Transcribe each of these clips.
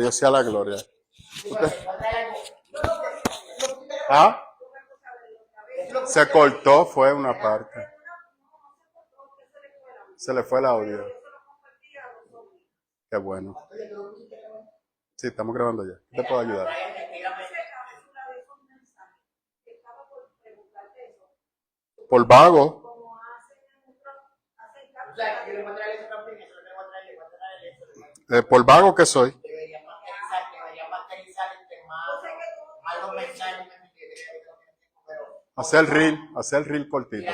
Dios sea la gloria. ¿Ah? Se cortó, fue una parte. Se le fue el audio. Qué bueno. Sí, estamos grabando ya. ¿Te puedo ayudar? Por vago. Por vago que soy. Hacer el reel cortito.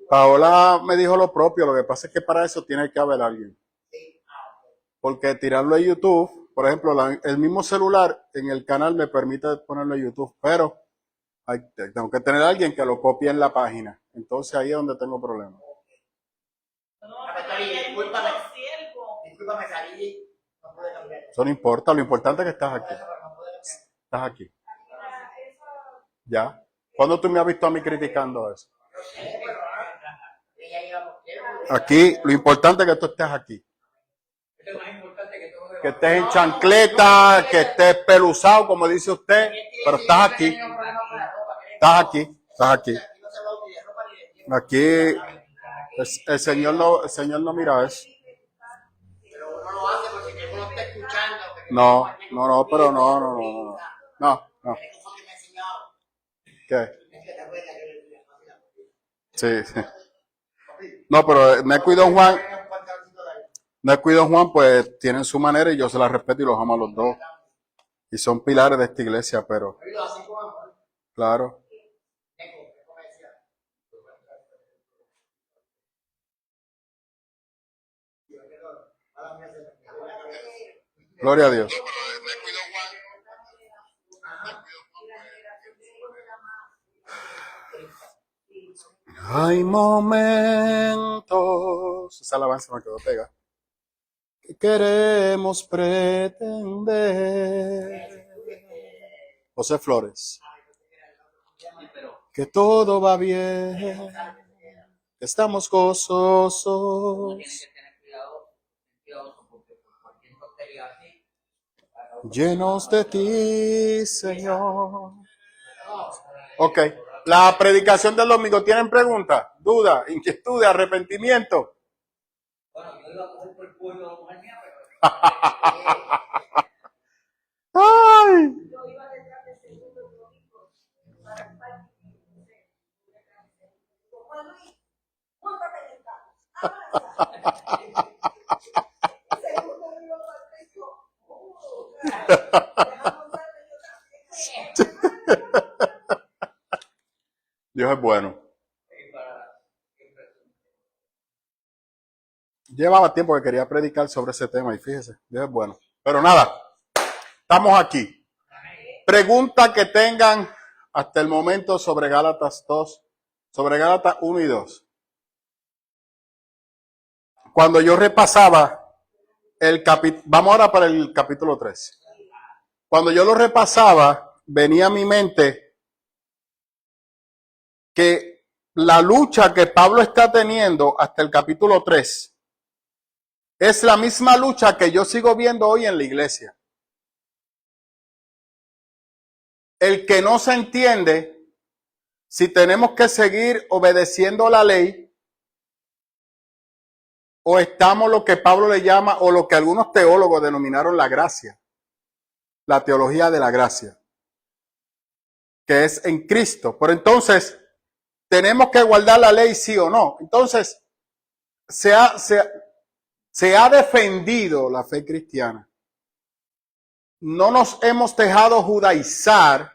Paola me dijo lo propio, lo que pasa es que para eso tiene que haber alguien. Porque tirarlo a YouTube, por ejemplo, el mismo celular en el canal me permite ponerlo a YouTube, pero tengo que tener a alguien que lo copie en la página. Entonces ahí es donde tengo problemas. Eso no importa, lo importante es que estás aquí. Estás aquí. ¿Ya? ¿Cuándo tú me has visto a mí criticando eso? Aquí, lo importante es que tú estés aquí. Que estés en chancleta, que estés peluzado, como dice usted, pero estás aquí. Estás aquí, estás aquí. Aquí, el Señor no mira eso. No, pero no. ¿Qué? Sí. No, pero Neco y Don Juan, pues tienen su manera y yo se la respeto y los amo a los dos. Y son pilares de esta iglesia, pero... Claro. Gloria a Dios. Hay momentos, esa alabanza me quedó pega, que queremos pretender. José Flores. Que todo va bien, que estamos gozosos. Llenos de ti, Señor. Ok. La predicación del domingo, ¿tienen preguntas, dudas, inquietudes, arrepentimiento? ¡Ay! Dios es bueno. Llevaba tiempo que quería predicar sobre ese tema y fíjese, Dios es bueno. Pero nada, estamos aquí. Pregunta que tengan hasta el momento sobre Gálatas 2, sobre Gálatas 1 y 2. Cuando yo repasaba el capítulo, vamos ahora para el capítulo 3. Cuando yo lo repasaba, venía a mi mente que la lucha que Pablo está teniendo hasta el capítulo 3 es la misma lucha que yo sigo viendo hoy en la iglesia. El que no se entiende si tenemos que seguir obedeciendo la ley o estamos lo que Pablo le llama o lo que algunos teólogos denominaron la gracia, la teología de la gracia, que es en Cristo. Pero entonces, ¿tenemos que guardar la ley sí o no? Entonces, se ha defendido la fe cristiana. No nos hemos dejado judaizar,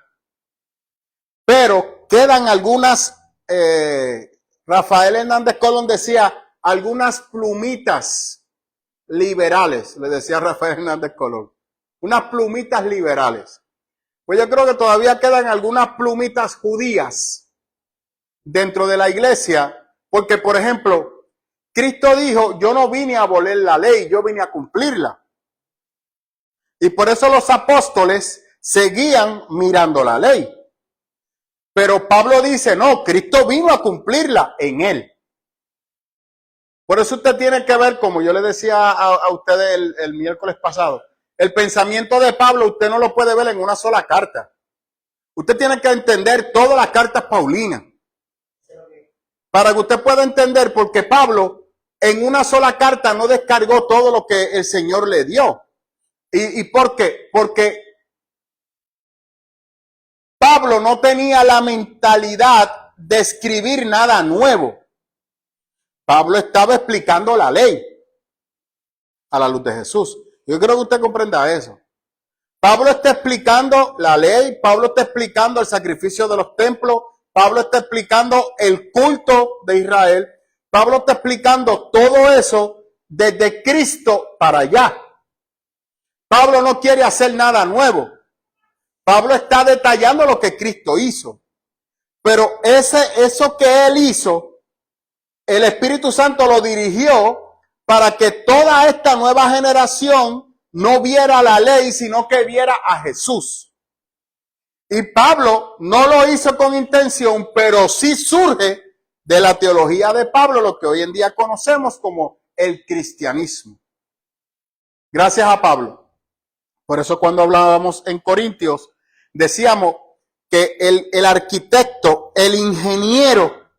pero quedan algunas, Rafael Hernández Colón decía, algunas plumitas liberales, le decía Rafael Hernández Colón, unas plumitas liberales. Pues yo creo que todavía quedan algunas plumitas judías dentro de la iglesia, porque por ejemplo, Cristo dijo, yo no vine a abolir la ley, yo vine a cumplirla. Y por eso los apóstoles seguían mirando la ley. Pero Pablo dice, no, Cristo vino a cumplirla en él. Por eso usted tiene que ver, como yo le decía a ustedes el miércoles pasado, el pensamiento de Pablo usted no lo puede ver en una sola carta. Usted tiene que entender todas las cartas paulinas para que usted pueda entender por qué Pablo en una sola carta no descargó todo lo que el Señor le dio. ¿Y por qué? Porque Pablo no tenía la mentalidad de escribir nada nuevo. Pablo estaba explicando la ley a la luz de Jesús. Yo creo que usted comprenda eso. Pablo está explicando la ley, Pablo está explicando el sacrificio de los templos, Pablo está explicando el culto de Israel, Pablo está explicando todo eso desde Cristo para allá. Pablo no quiere hacer nada nuevo. Pablo está detallando lo que Cristo hizo. Pero eso que él hizo, el Espíritu Santo lo dirigió para que toda esta nueva generación no viera la ley, sino que viera a Jesús. Y Pablo no lo hizo con intención, pero sí surge de la teología de Pablo lo que hoy en día conocemos como el cristianismo. Gracias a Pablo. Por eso cuando hablábamos en Corintios, decíamos que el arquitecto, el ingeniero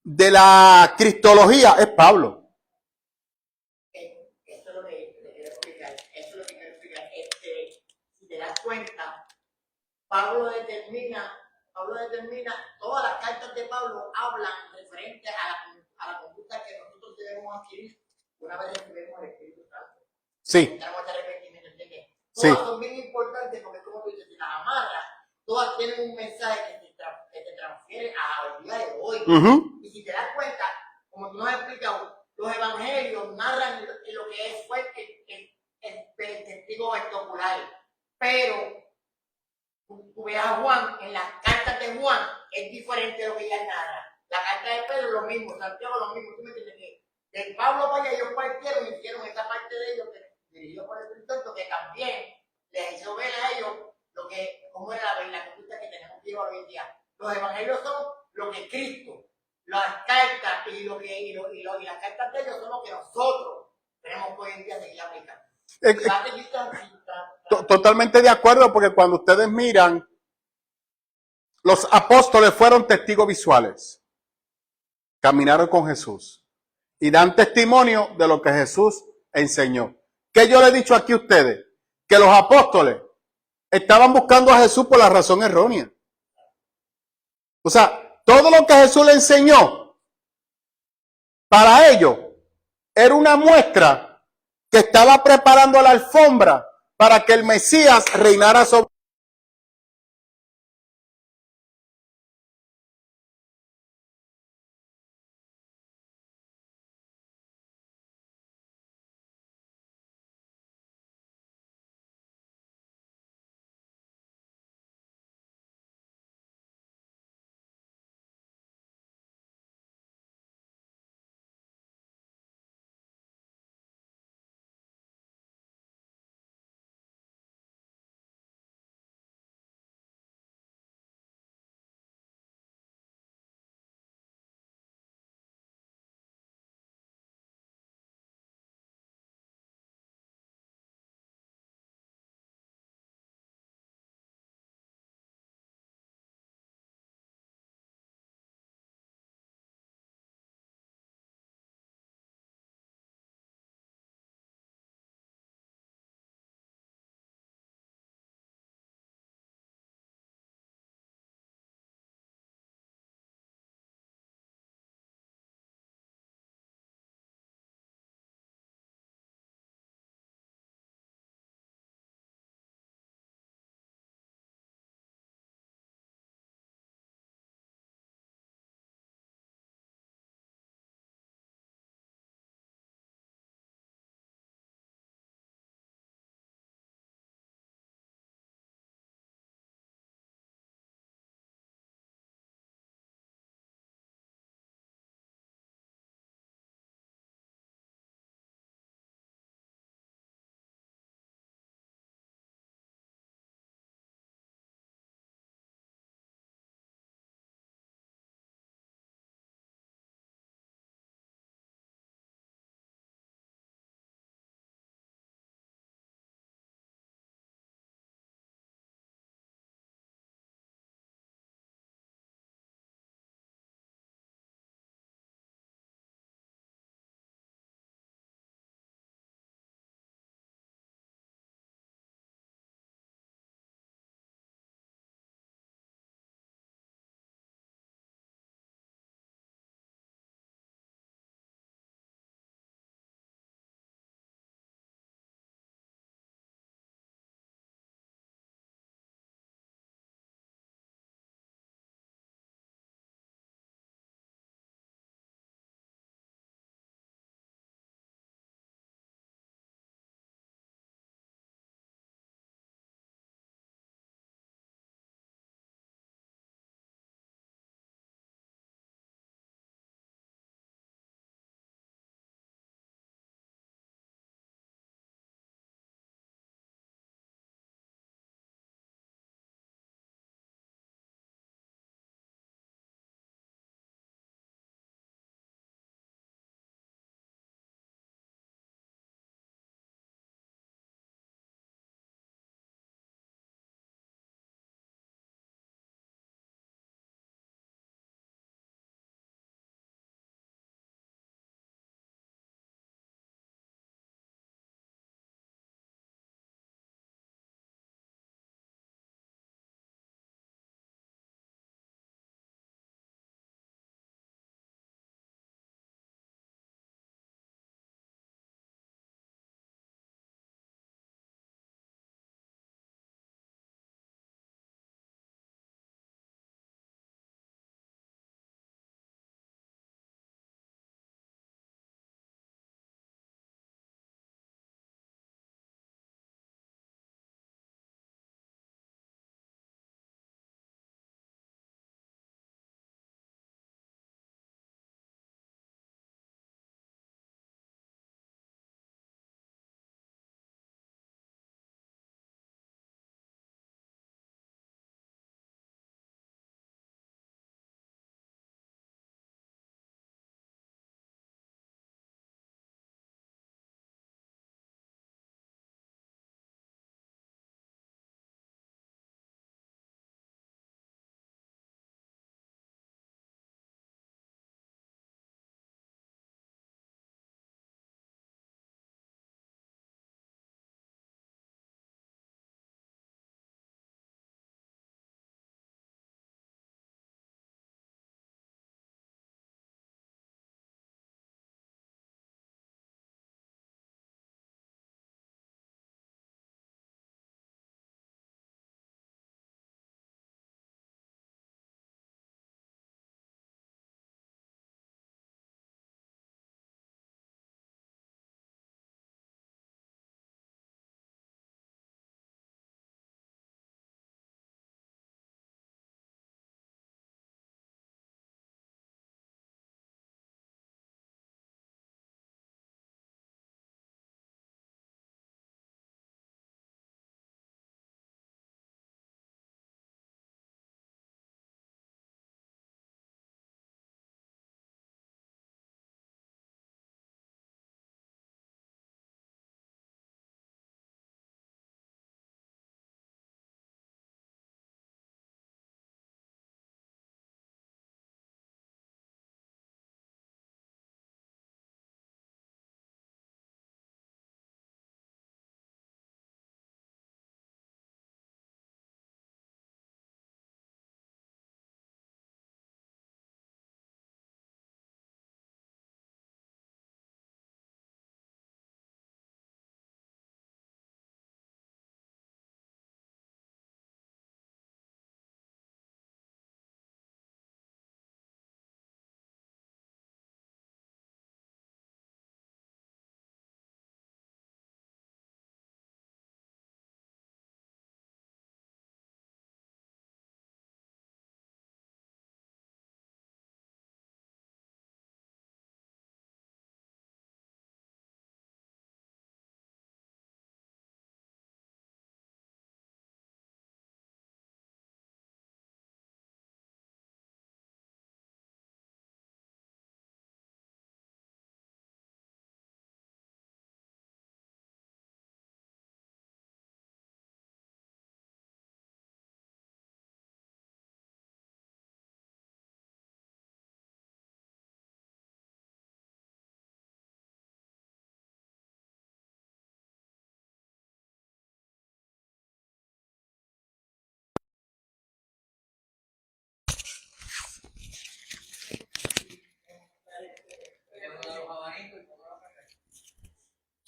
de la cristología es Pablo. Esto es lo que le quiero explicar. Esto es lo que quiero explicar. Si te das cuenta, Pablo determina, todas las cartas de Pablo hablan referente a la conducta que nosotros debemos adquirir una vez recibimos el Espíritu Santo. Sí. Todas son bien importantes porque, como tú dices, si las amarras, todas tienen un mensaje que te transfiere a la vida de hoy. Y si te das cuenta, como tú nos has explicado, los evangelios narran lo que fue el testigo ocular. Pero tú veas a Juan, en las cartas de Juan, es diferente de lo que ella narra. La carta de Pedro es lo mismo, Santiago lo mismo. ¿Tú me entiendes? Que de Pablo para allá ellos partieron y hicieron esa parte de ellos que dirigido por el Espíritu Santo, que también les hizo ver a ellos cómo era la conducta que tenemos que llevar hoy en día. Los evangelios son lo que Cristo, las cartas y las cartas de ellos son lo que nosotros tenemos que hoy en día seguir aplicando. Totalmente de acuerdo, porque cuando ustedes miran, los apóstoles fueron testigos visuales, caminaron con Jesús y dan testimonio de lo que Jesús enseñó. ¿Qué yo le he dicho aquí a ustedes? Que los apóstoles estaban buscando a Jesús por la razón errónea. O sea, todo lo que Jesús le enseñó, para ellos, era una muestra que estaba preparando la alfombra para que el Mesías reinara sobre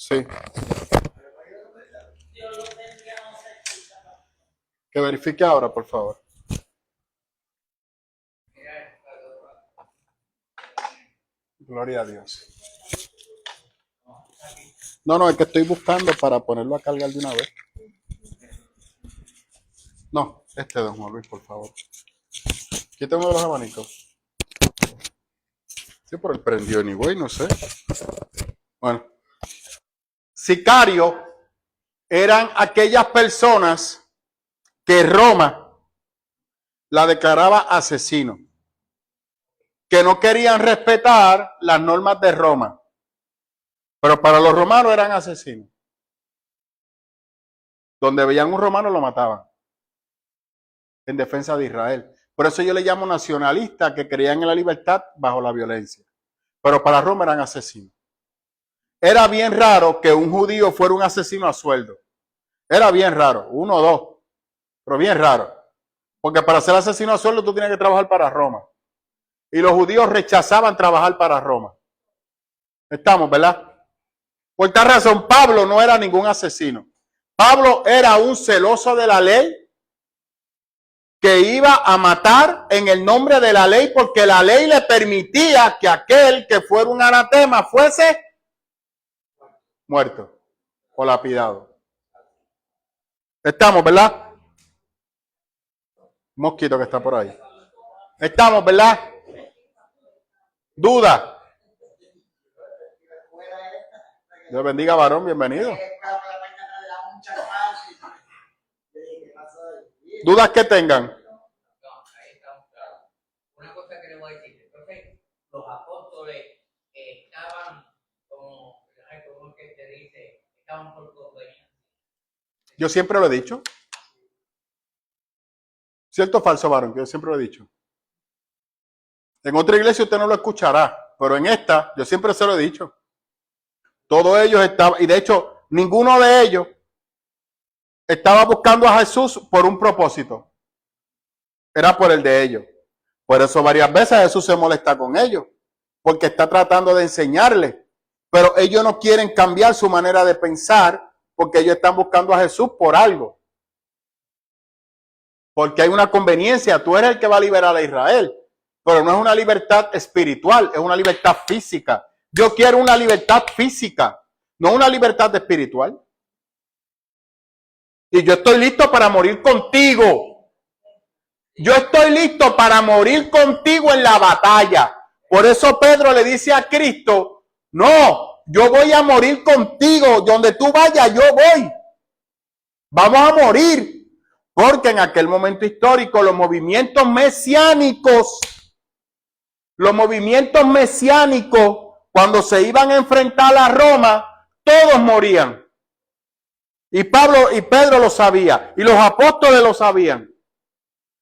Sí. Que verifique ahora, por favor. Gloria a Dios. No, es que estoy buscando para ponerlo a cargar de una vez. No, don Juan Luis, por favor. Quita uno de los abanicos. Sí, por el prendió anyway, no sé. Bueno. Sicario eran aquellas personas que Roma la declaraba asesino, que no querían respetar las normas de Roma, pero para los romanos eran asesinos. Donde veían un romano lo mataban en defensa de Israel. Por eso yo le llamo nacionalistas que creían en la libertad bajo la violencia, pero para Roma eran asesinos. Era bien raro que un judío fuera un asesino a sueldo. Era bien raro, 1 o 2, pero bien raro. Porque para ser asesino a sueldo tú tienes que trabajar para Roma. Y los judíos rechazaban trabajar para Roma. Estamos, ¿verdad? Por tal razón, Pablo no era ningún asesino. Pablo era un celoso de la ley que iba a matar en el nombre de la ley porque la ley le permitía que aquel que fuera un anatema fuese muerto o lapidado. Estamos, ¿verdad? Mosquito que está por ahí. Estamos, ¿verdad? Duda. Dios bendiga, varón, bienvenido. ¿Dudas que tengan? No, ahí estamos claros. Una cosa que le voy a decir, entonces los apóstoles estaban como que te dice, estaban por conveniencia. Yo siempre lo he dicho. ¿Cierto o falso, varón? Que yo siempre lo he dicho. En otra iglesia usted no lo escuchará, pero en esta yo siempre se lo he dicho. Todos ellos estaban, y de hecho ninguno de ellos estaba buscando a Jesús por un propósito. Era por el de ellos. Por eso varias veces Jesús se molesta con ellos, porque está tratando de enseñarles. Pero ellos no quieren cambiar su manera de pensar, porque ellos están buscando a Jesús por algo. Porque hay una conveniencia. Tú eres el que va a liberar a Israel, pero no es una libertad espiritual, es una libertad física. Yo quiero una libertad física, no una libertad espiritual. Y yo estoy listo para morir contigo. Yo estoy listo para morir contigo en la batalla. Por eso Pedro le dice a Cristo, no, yo voy a morir contigo. Donde tú vayas, yo voy. Vamos a morir. Porque en aquel momento histórico los movimientos mesiánicos, cuando se iban a enfrentar a Roma, todos morían. Y Pablo y Pedro lo sabía, y los apóstoles lo sabían.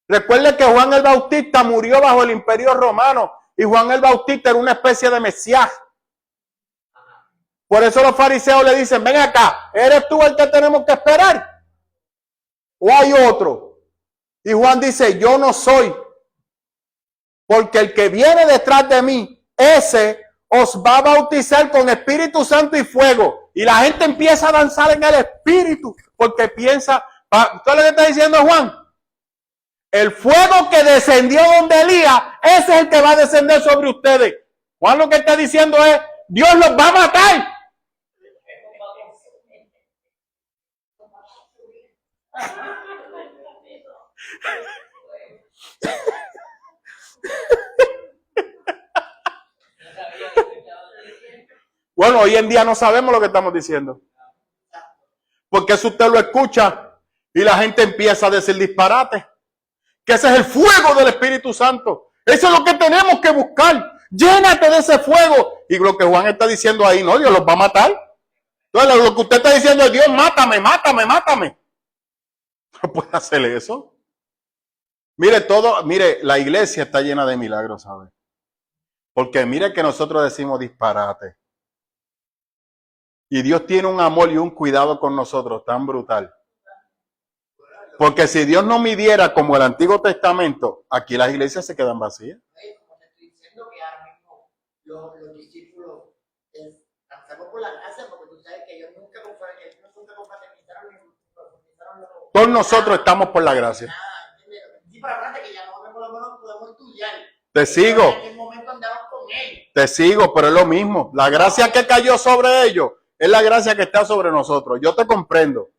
Recuerde que Juan el Bautista murió bajo el Imperio Romano, y Juan el Bautista era una especie de Mesías. Por eso los fariseos le dicen, ven acá, ¿eres tú el que tenemos que esperar? ¿O hay otro? Y Juan dice, yo no soy, porque el que viene detrás de mí, ese os va a bautizar con Espíritu Santo y fuego. Y la gente empieza a danzar en el Espíritu, porque piensa, ¿todo lo que está diciendo Juan? El fuego que descendió donde Elías, ese es el que va a descender sobre ustedes. Juan lo que está diciendo es, Dios los va a matar. Bueno, hoy en día no sabemos lo que estamos diciendo. Porque si usted lo escucha y la gente empieza a decir disparates, que ese es el fuego del Espíritu Santo. Eso es lo que tenemos que buscar. Llénate de ese fuego. Y lo que Juan está diciendo ahí, no, Dios los va a matar. Entonces lo que usted está diciendo es, Dios, mátame. No puede hacer eso. Mire, la iglesia está llena de milagros, ¿sabe? Porque mire que nosotros decimos disparate. Y Dios tiene un amor y un cuidado con nosotros tan brutal. Porque si Dios no midiera como el Antiguo Testamento, aquí las iglesias se quedan vacías. Como te estoy diciendo que ahora mismo los discípulos estamos por la gracia, porque tú sabes que Todos nosotros estamos por la gracia. Sí, pero acuérdate que ya nosotros por lo menos podemos estudiar. Te sigo. En aquel momento andamos con él. Te sigo, pero es lo mismo. La gracia que cayó sobre ellos es la gracia que está sobre nosotros. Yo te comprendo.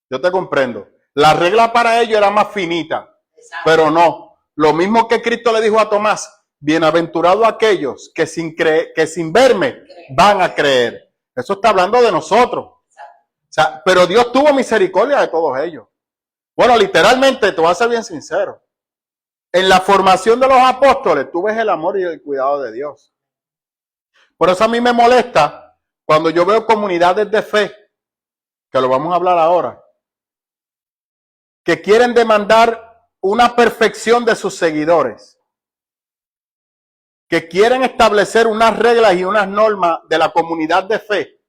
Yo te comprendo. La regla para ellos era más finita. Exacto. Pero no. Lo mismo que Cristo le dijo a Tomás. Bienaventurados aquellos que sin verme van a creer. Eso está hablando de nosotros. O sea, pero Dios tuvo misericordia de todos ellos. Bueno, literalmente, te voy a ser bien sincero. En la formación de los apóstoles, tú ves el amor y el cuidado de Dios. Por eso a mí me molesta cuando yo veo comunidades de fe, que lo vamos a hablar ahora, que quieren demandar una perfección de sus seguidores, que quieren establecer unas reglas y unas normas de la comunidad de fe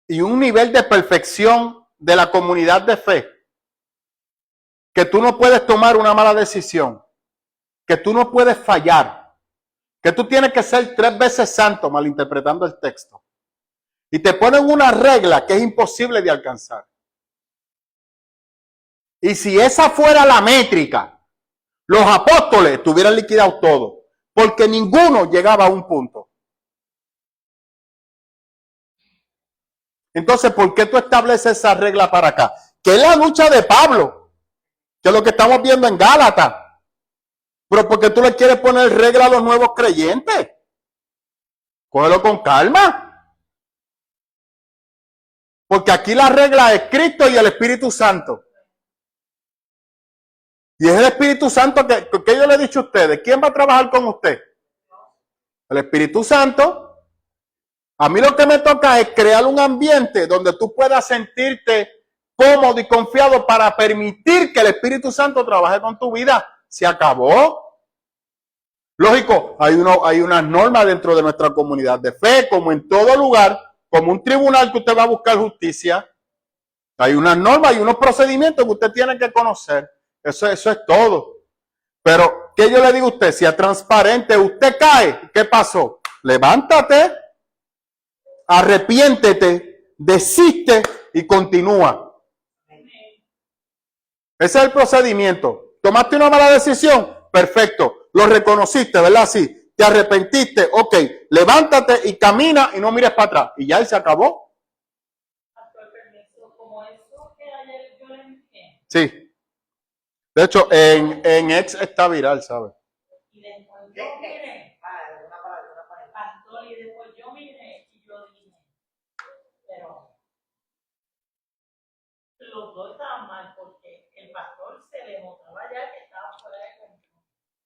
y un nivel de perfección de la comunidad de fe, que tú no puedes tomar una mala decisión, que tú no puedes fallar, que tú tienes que ser 3 veces santo, malinterpretando el texto. Y te ponen una regla que es imposible de alcanzar. Y si esa fuera la métrica, los apóstoles tuvieran liquidado todo, porque ninguno llegaba a un punto. Entonces, ¿por qué tú estableces esa regla para acá? Que es la lucha de Pablo, que es lo que estamos viendo en Gálatas. Pero ¿por qué tú le quieres poner regla a los nuevos creyentes? Cógelo con calma. Porque aquí la regla es Cristo y el Espíritu Santo. Y es el Espíritu Santo que yo le he dicho a ustedes. ¿Quién va a trabajar con usted? El Espíritu Santo. A mí lo que me toca es crear un ambiente donde tú puedas sentirte cómodo y confiado para permitir que el Espíritu Santo trabaje con tu vida. Se acabó. Lógico, hay unas normas dentro de nuestra comunidad de fe, como en todo lugar, como un tribunal que usted va a buscar justicia. Hay unas normas y unos procedimientos que usted tiene que conocer. Eso es todo. Pero, ¿qué yo le digo a usted? Sea transparente, usted cae. ¿Qué pasó? Levántate, arrepiéntete, desiste y continúa. Ese es el procedimiento. ¿Tomaste una mala decisión? Perfecto. Lo reconociste, ¿verdad? Sí. Te arrepentiste. Ok. Levántate y camina y no mires para atrás. Y ya él se acabó. Sí. De hecho, en X está viral, ¿sabes? Y después yo miré, pastor, y después yo miré y yo dije, pero los dos estaban mal porque el pastor se le notaba ya que estaba fuera de control.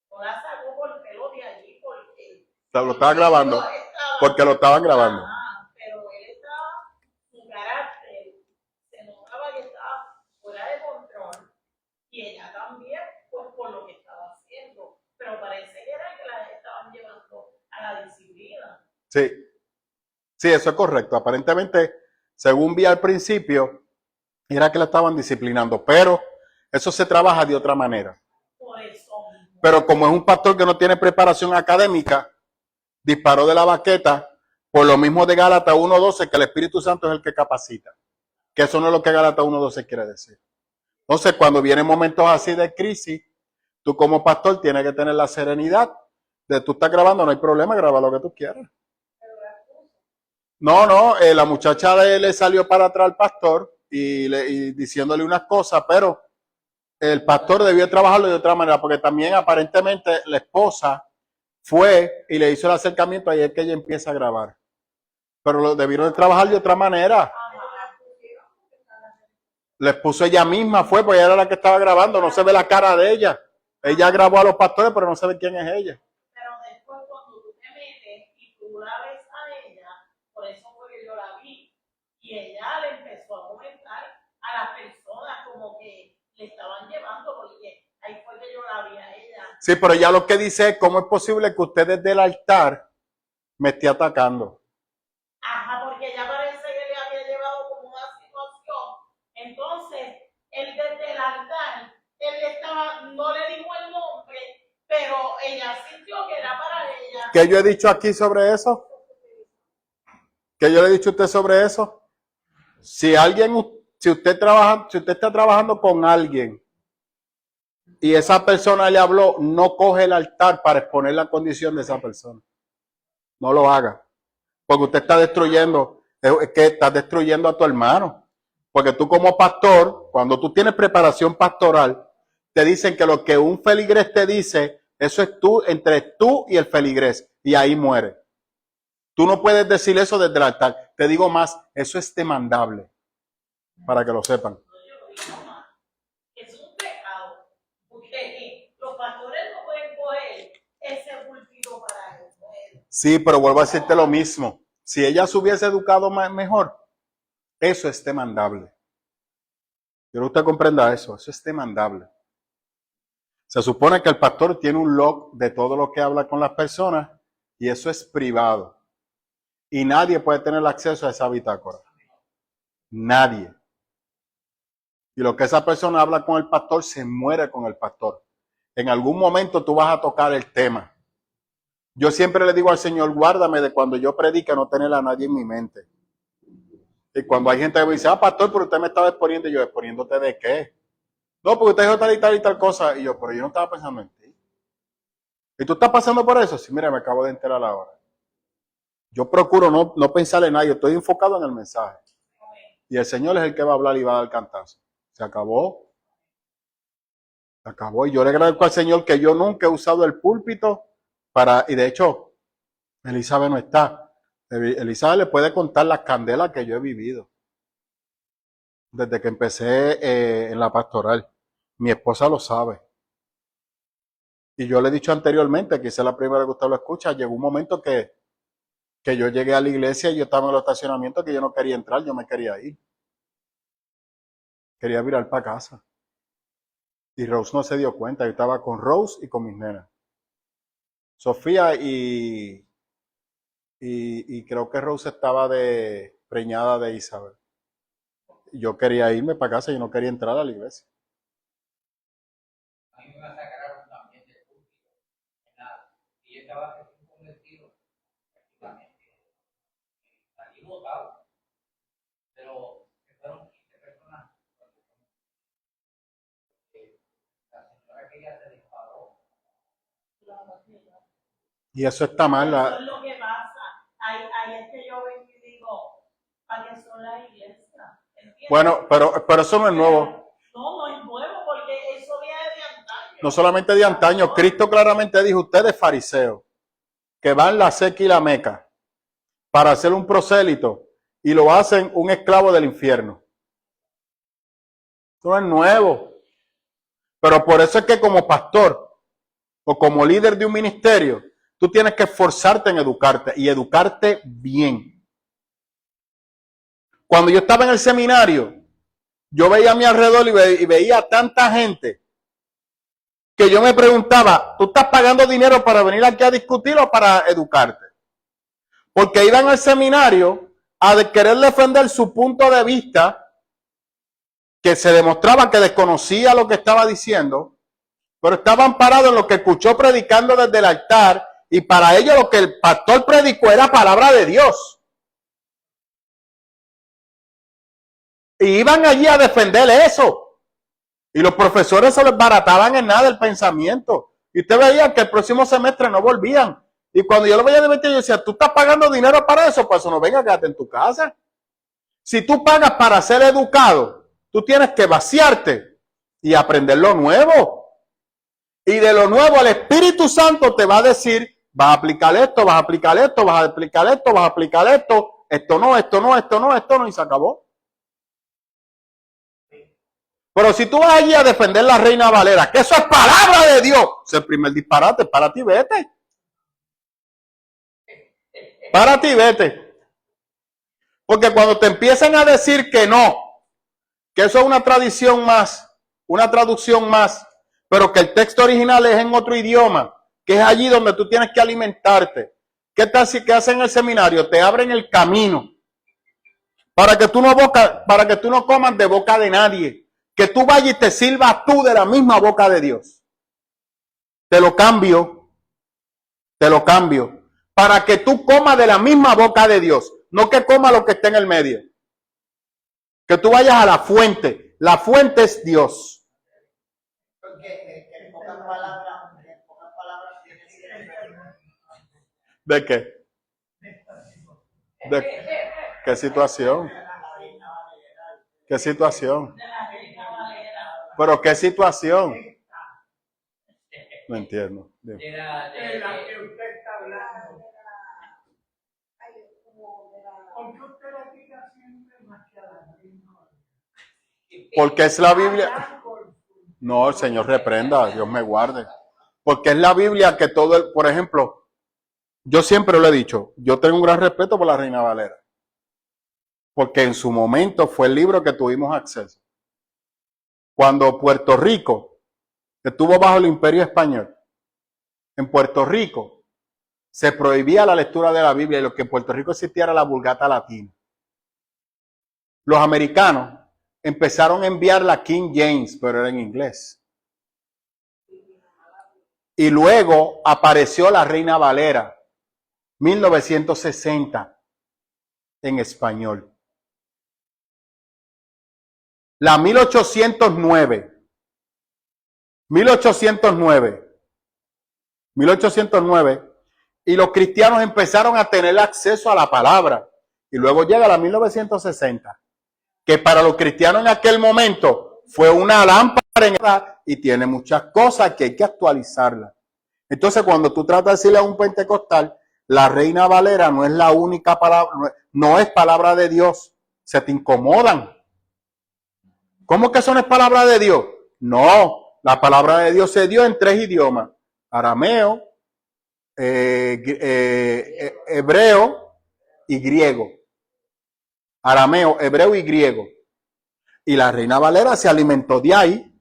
No la sacó por pelo de allí porque Lo estaba grabando. Porque lo estaban grabando. Pero él estaba, su carácter, se notaba que estaba fuera de control. Y ella también, pues por lo que estaba haciendo. Pero parece que era que la estaban llevando a la disciplina. Sí. Sí, eso es correcto. Aparentemente, según vi al principio, era que la estaban disciplinando. Pero eso se trabaja de otra manera. Por eso mismo. Pero como es un pastor que no tiene preparación académica, disparó de la baqueta, por lo mismo de Gálatas 1:12, que el Espíritu Santo es el que capacita. Que eso no es lo que Gálatas 1:12 quiere decir. Entonces, cuando vienen momentos así de crisis, tú como pastor tienes que tener la serenidad de tú estás grabando, no hay problema, graba lo que tú quieras. No, la muchacha le salió para atrás al pastor y diciéndole unas cosas, pero el pastor debió trabajarlo de otra manera, porque también aparentemente la esposa fue y le hizo el acercamiento, ahí es que ella empieza a grabar. Pero lo debieron de trabajar de otra manera. La expuso ella misma, fue, porque ella era la que estaba grabando, no se ve la cara de ella. Ella grabó a los pastores, pero no se ve quién es ella. Pero después cuando tú te metes y tú la ves a ella, por eso fue que yo la vi, y ella le empezó a comentar a las personas como que le estaban llevando, porque ahí fue que yo la vi a ella. Sí, pero ella lo que dice es, ¿cómo es posible que usted desde el altar me esté atacando? Ajá, porque ella parece que le había llevado como una situación. Entonces, él desde el altar, no le dijo el nombre, pero ella sintió que era para ella. ¿Qué yo he dicho aquí sobre eso? ¿Qué yo le he dicho a usted sobre eso? Si si usted está trabajando con alguien y esa persona le habló, no coge el altar para exponer la condición de esa persona. No lo haga. Porque usted está destruyendo, es que estás destruyendo a tu hermano. Porque tú como pastor, cuando tú tienes preparación pastoral, te dicen que lo que un feligrés te dice, eso es tú, entre tú y el feligrés. Y ahí muere. Tú no puedes decir eso desde el altar. Te digo más, eso es demandable. Para que lo sepan. Es un pecado, porque los pastores no pueden coger ese púlpito para eso. Sí, pero vuelvo a decirte lo mismo. Si ella se hubiese educado mejor, eso es demandable. Quiero que usted comprenda eso es demandable. Se supone que el pastor tiene un log de todo lo que habla con las personas y eso es privado. Y nadie puede tener acceso a esa bitácora. Nadie. Y lo que esa persona habla con el pastor se muere con el pastor. En algún momento tú vas a tocar el tema. Yo siempre le digo al Señor, guárdame de cuando yo predique no tener a nadie en mi mente. Y cuando hay gente que me dice, pastor, pero usted me estaba exponiendo, y yo, ¿exponiéndote de qué? No, porque usted dijo tal y tal cosa. Y yo, pero yo no estaba pensando en ti. ¿Y tú estás pasando por eso? Sí, mira, me acabo de enterar ahora. Yo procuro no pensar en nada, yo estoy enfocado en el mensaje. Y el Señor es el que va a hablar y va a dar cantazo. Se acabó. Se acabó. Y yo le agradezco al Señor que yo nunca he usado el púlpito y de hecho, Elizabeth no está. Elizabeth le puede contar las candelas que yo he vivido. Desde que empecé en la pastoral. Mi esposa lo sabe. Y yo le he dicho anteriormente, que esa es la primera vez que usted lo escucha, llegó un momento que yo llegué a la iglesia y yo estaba en el estacionamiento que yo no quería entrar, yo me quería ir. Quería virar para casa. Y Rose no se dio cuenta, yo estaba con Rose y con mis nenas. Sofía y creo que Rose estaba preñada de Isabel. Yo quería irme para casa y no quería entrar a la iglesia. A mí me sacaron también del púlpito, nada. Y yo estaba convencido, prácticamente, salí votado, pero fueron 15 personas. La señora que ya se disparó. Y eso está mal. Eso es lo que pasa. Ahí es que yo vengo y digo, ¿para qué son las iglesias? ¿Entiendes? Bueno, pero eso no es nuevo. No es nuevo porque eso viene de antaño. No solamente de antaño. Cristo claramente dijo, ustedes fariseos, que van la Seca y la Meca para hacer un prosélito y lo hacen un esclavo del infierno. Eso no es nuevo. Pero por eso es que como pastor o como líder de un ministerio, tú tienes que esforzarte en educarte y educarte bien. Cuando yo estaba en el seminario, yo veía a mi alrededor y veía tanta gente que yo me preguntaba, ¿tú estás pagando dinero para venir aquí a discutir o para educarte? Porque iban al seminario a querer defender su punto de vista, que se demostraba que desconocía lo que estaba diciendo, pero estaban parados en lo que escuchó predicando desde el altar, y para ellos lo que el pastor predicó era palabra de Dios. Y iban allí a defender eso. Y los profesores se les barataban en nada el pensamiento. Y usted veía que el próximo semestre no volvían. Y cuando yo lo veía de meter, yo decía, ¿tú estás pagando dinero para eso? Pues eso no, venga, quédate en tu casa. Si tú pagas para ser educado, tú tienes que vaciarte y aprender lo nuevo. Y de lo nuevo el Espíritu Santo te va a decir, vas a aplicar esto, vas a aplicar esto, vas a aplicar esto, vas a aplicar esto. Esto no, esto no, esto no, esto no, y se acabó. Pero si tú vas allí a defender la Reina Valera, que eso es palabra de Dios, es el primer disparate, para ti vete. Para ti vete. Porque cuando te empiezan a decir que no, que eso es una tradición más, una traducción más, pero que el texto original es en otro idioma, que es allí donde tú tienes que alimentarte. ¿Qué tal si que hacen en el seminario? Te abren el camino para que tú no comas de boca de nadie. Que tú vayas y te sirvas tú de la misma boca de Dios. Te lo cambio. Para que tú comas de la misma boca de Dios. No que coma lo que esté en el medio. Que tú vayas a la fuente. La fuente es Dios. Porque en pocas palabras tiene siempre. ¿De qué? ¿De qué situación? ¿Qué situación? ¿Pero qué situación? No entiendo. Dime. De la que usted está hablando. ¿Por qué usted le tira siempre más que a la reina? Porque es la Biblia. No, el Señor reprenda, Dios me guarde. Porque es la Biblia que todo el, por ejemplo, yo siempre lo he dicho, yo tengo un gran respeto por la Reina Valera. Porque en su momento fue el libro que tuvimos acceso. Cuando Puerto Rico estuvo bajo el Imperio Español, en Puerto Rico se prohibía la lectura de la Biblia y lo que en Puerto Rico existía era la Vulgata Latina. Los americanos empezaron a enviar la King James, pero era en inglés. Y luego apareció la Reina Valera, 1960, en español. La 1809, y los cristianos empezaron a tener acceso a la palabra. Y luego llega la 1960, que para los cristianos en aquel momento fue una lámpara en edad y tiene muchas cosas que hay que actualizarla. Entonces, cuando tú tratas de decirle a un pentecostal, la Reina Valera no es la única palabra, no es palabra de Dios, se te incomodan. ¿Cómo que eso no es palabra de Dios? No, la palabra de Dios se dio en 3 idiomas: arameo, hebreo y griego. Arameo, hebreo y griego. Y la Reina Valera se alimentó de ahí.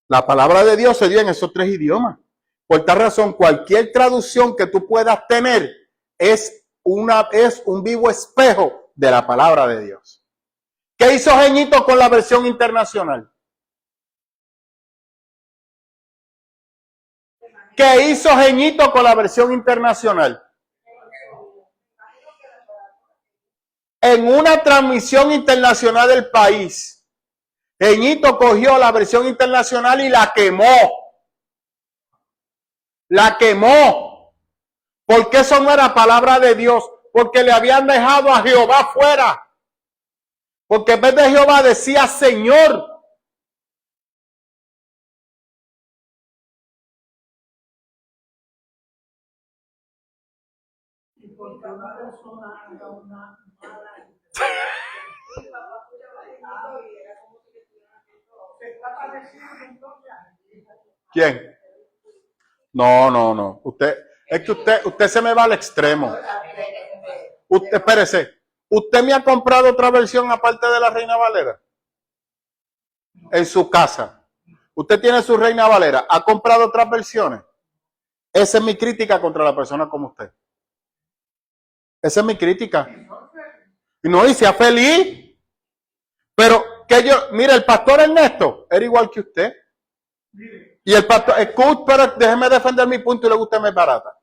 La palabra de Dios se dio en esos 3 idiomas. Por tal razón, cualquier traducción que tú puedas tener es un vivo espejo de la palabra de Dios. ¿Qué hizo Jeñito con la versión internacional? ¿Qué hizo Jeñito con la versión internacional? En una transmisión internacional del país, Jeñito cogió la versión internacional y la quemó. La quemó. Porque eso no era palabra de Dios. Porque le habían dejado a Jehová fuera. Porque en vez de Jehová decía Señor. Y porque una persona haga una mala se está pareciendo entonces a ¿Quién? No. Es que usted se me va al extremo. Usted, espérese. ¿Usted me ha comprado otra versión aparte de la Reina Valera? En su casa. Usted tiene su Reina Valera. ¿Ha comprado otras versiones? Esa es mi crítica contra la persona como usted. Esa es mi crítica. Y no, y sea feliz. Pero que mire, el pastor Ernesto era igual que usted. Y el pastor, pero déjeme defender mi punto y luego usted me barata.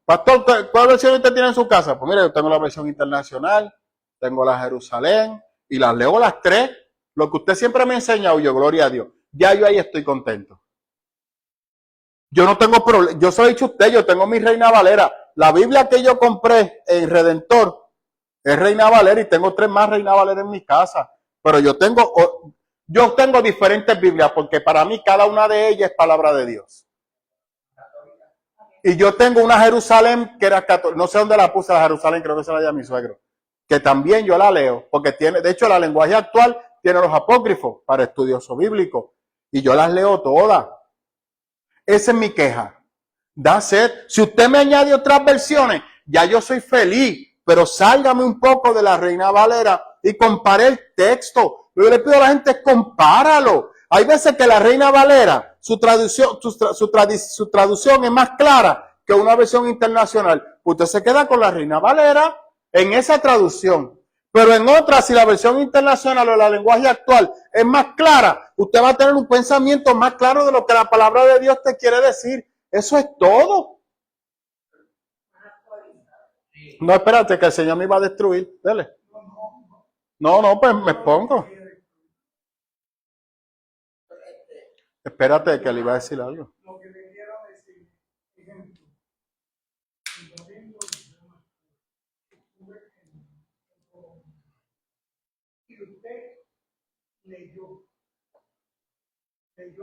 Pastor, ¿cuál versión usted tiene en su casa? Pues mire, yo tengo la versión internacional, tengo la Jerusalén y las leo las 3. Lo que usted siempre me ha enseñado, yo, gloria a Dios. Ya yo ahí estoy contento. Yo no tengo problema. Yo se lo he dicho a usted, yo tengo mi Reina Valera. La Biblia que yo compré en Redentor es Reina Valera y tengo 3 más Reina Valera en mi casa. Pero yo tengo diferentes Biblias porque para mí cada una de ellas es palabra de Dios. Y yo tengo una Jerusalén que era católica, no sé dónde la puse la Jerusalén, creo que se la dio a mi suegro, que también yo la leo, porque tiene, de hecho, la lenguaje actual tiene los apócrifos para estudioso bíblico, y yo las leo todas. Esa es mi queja. That's it. Si usted me añade otras versiones, ya yo soy feliz, pero sálgame un poco de la Reina Valera y compare el texto. Yo le pido a la gente, compáralo. Hay veces que la Reina Valera, su traducción es más clara que una versión internacional. Usted se queda con la Reina Valera en esa traducción. Pero en otra, si la versión internacional o la lenguaje actual es más clara, usted va a tener un pensamiento más claro de lo que la palabra de Dios te quiere decir. Eso es todo. No, espérate, que el Señor me iba a destruir. Dele. No, pues me pongo. Espérate, que le iba a decir algo. Lo que le quiero decir, ejemplo, el domingo estuve en Colombia y usted leyó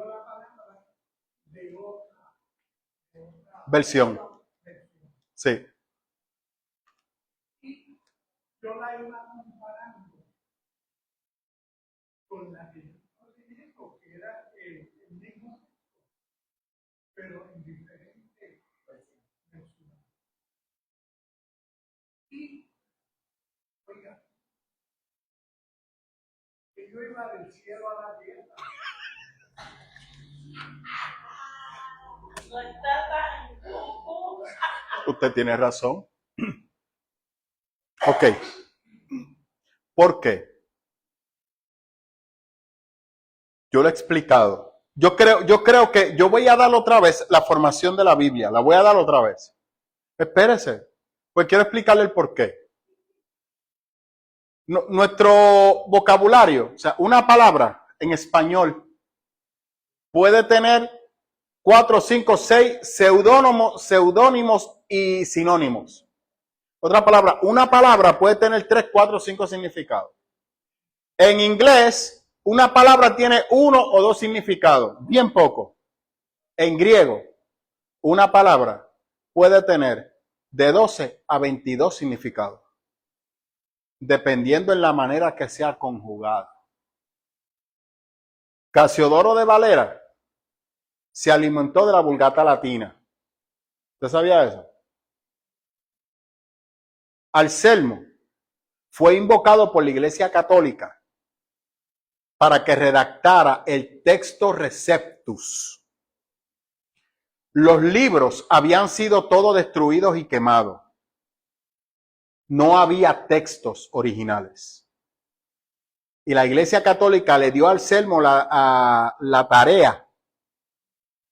la palabra de otra Versión. Sí. Y yo la iba comparando con la que yo digo que era el mismo, pero en diferentes versiones. Y, oiga, que yo iba del cielo a la tierra. No está tan confusa. Usted tiene razón. Ok. ¿Por qué? Yo lo he explicado. Yo creo que yo voy a dar otra vez la formación de la Biblia. La voy a dar otra vez. Espérese. Pues quiero explicarle el por qué. Nuestro vocabulario, o sea, una palabra en español puede tener 4, 5, 6 seudónimos y sinónimos. Otra palabra, una palabra puede tener 3, 4, 5 significados. En inglés, una palabra tiene 1 o 2 significados, bien poco. En griego, una palabra puede tener de 12 a 22 significados, dependiendo en la manera que sea conjugada. Casiodoro de Valera se alimentó de la Vulgata latina. ¿Usted sabía eso? Anselmo fue invocado por la Iglesia Católica para que redactara el Texto Receptus. Los libros habían sido todos destruidos y quemados. No había textos originales. Y la Iglesia Católica le dio a Anselmo la tarea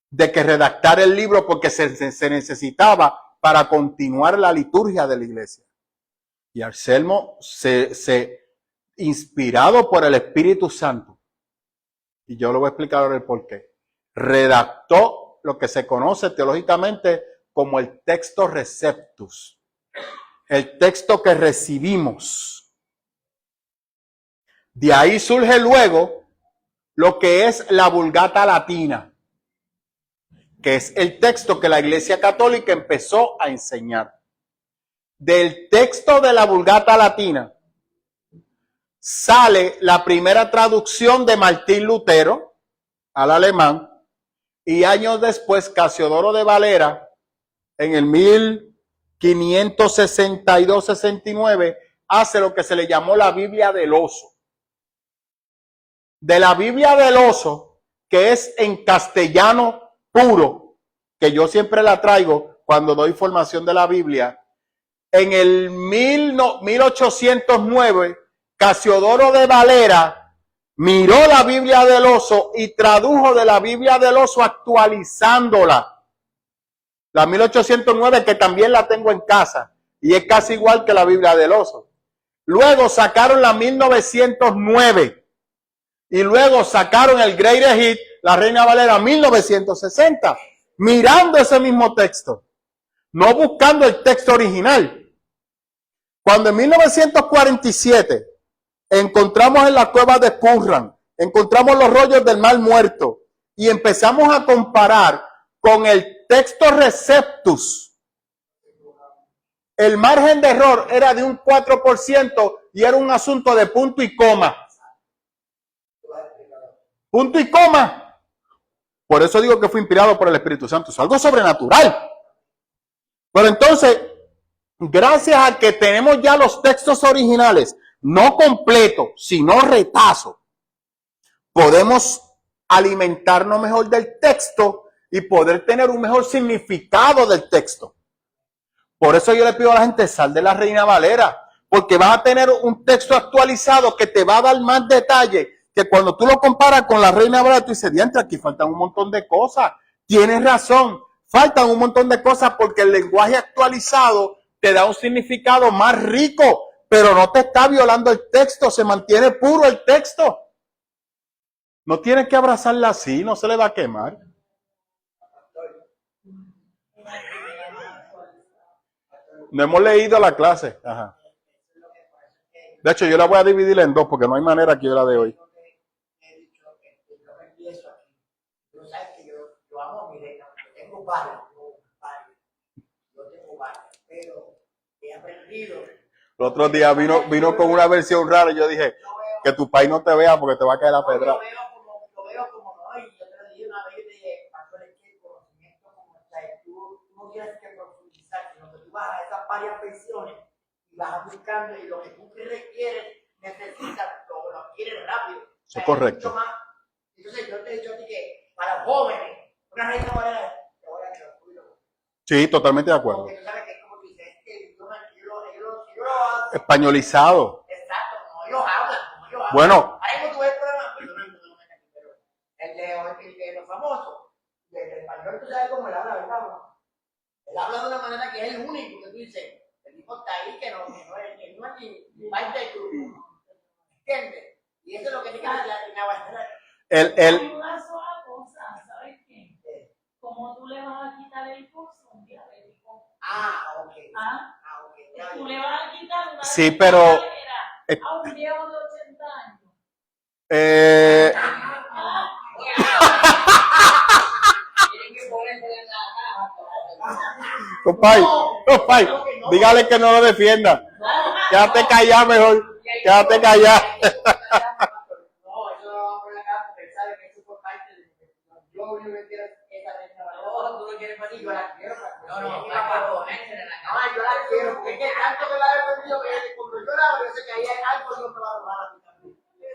de que redactara el libro porque se necesitaba para continuar la liturgia de la iglesia. Y Anselmo, inspirado por el Espíritu Santo, y yo lo voy a explicar ahora el por qué, redactó lo que se conoce teológicamente como el texto receptus, el texto que recibimos. De ahí surge luego lo que es la Vulgata latina, que es el texto que la Iglesia Católica empezó a enseñar. Del texto de la Vulgata latina sale la primera traducción de Martín Lutero al alemán, y años después Casiodoro de Valera, en el 1562-69, hace lo que se le llamó la Biblia del Oso. De la Biblia del Oso, que es en castellano puro, que yo siempre la traigo cuando doy formación de la Biblia, en el 1809, Casiodoro de Valera miró la Biblia del Oso y tradujo de la Biblia del Oso actualizándola. La 1809, que también la tengo en casa, y es casi igual que la Biblia del Oso. Luego sacaron la 1909. Y luego sacaron el Greatest Hit, la Reina Valera 1960, mirando ese mismo texto, no buscando el texto original. Cuando en 1947 encontramos en la cueva de Qumran, encontramos los rollos del Mar Muerto y empezamos a comparar con el texto Receptus, el margen de error era de un 4% y era un asunto de punto y coma. Punto y coma. Por eso digo que fue inspirado por el Espíritu Santo. Es algo sobrenatural. Pero entonces, gracias a que tenemos ya los textos originales, no completos, sino retazos, podemos alimentarnos mejor del texto y poder tener un mejor significado del texto. Por eso yo le pido a la gente, sal de la Reina Valera, porque vas a tener un texto actualizado que te va a dar más detalle, que cuando tú lo comparas con la Reina Valera, tú dices, diantre, aquí faltan un montón de cosas. Tienes razón, faltan un montón de cosas porque el lenguaje actualizado te da un significado más rico pero no te está violando el texto, se mantiene puro el texto. No tienes que abrazarla así, no se le va a quemar. No hemos leído la clase. Ajá. De hecho, yo la voy a dividir en dos porque no hay manera que yo la dé hoy. Yo sabes que yo amo a mi reina, yo tengo varios, pero he aprendido. El otro día vino con una versión rara y yo dije que tu país no te vea porque te va a caer la pedra. Lo veo como no, y yo te lo dije una vez, yo te dije, pastor, es que el conocimiento como está, tú no tienes que profundizar, sino que tú vas a esas varias versiones y vas buscando y lo que tú requieres, necesitas, lo quieres rápido. Eso es correcto. Mucho más. Entonces yo te he dicho a ti que para los jóvenes, una reina valera, te voy a quedar cuidado. Sí, totalmente de acuerdo. Porque tú sabes que es como tú dices, es que el idioma, yo lo hago. Españolizado. Exacto, como ellos hablan, Bueno. Ahí no tuve el programa, pero el de los famosos, el español, tú sabes cómo él habla, ¿verdad? Él habla de una manera que es el único que tú dices, el tipo está ahí, que no es ni parte del grupo. ¿Entiendes? Y eso es lo que tiene que hacer la reina valera. Hay una sola cosa, ¿sabes qué? ¿Cómo tú le vas a quitar el curso a un diabético? Ok. Ok. Tú le vas a quitar una sí, pero a un viejo de 80 años. Compay, dígale que no lo defienda. Quédate callado mejor. Quédate callado. No, eso lo vamos a poner acá porque él sabe que eso fue parte de yo no me quiero esa reina valera. Tú lo quieres para ti, yo la quiero. No, yo la quiero porque es que tanto que la he defendido que cuando yo la veo, yo sé que ahí hay algo Dios me va a robar a mí también.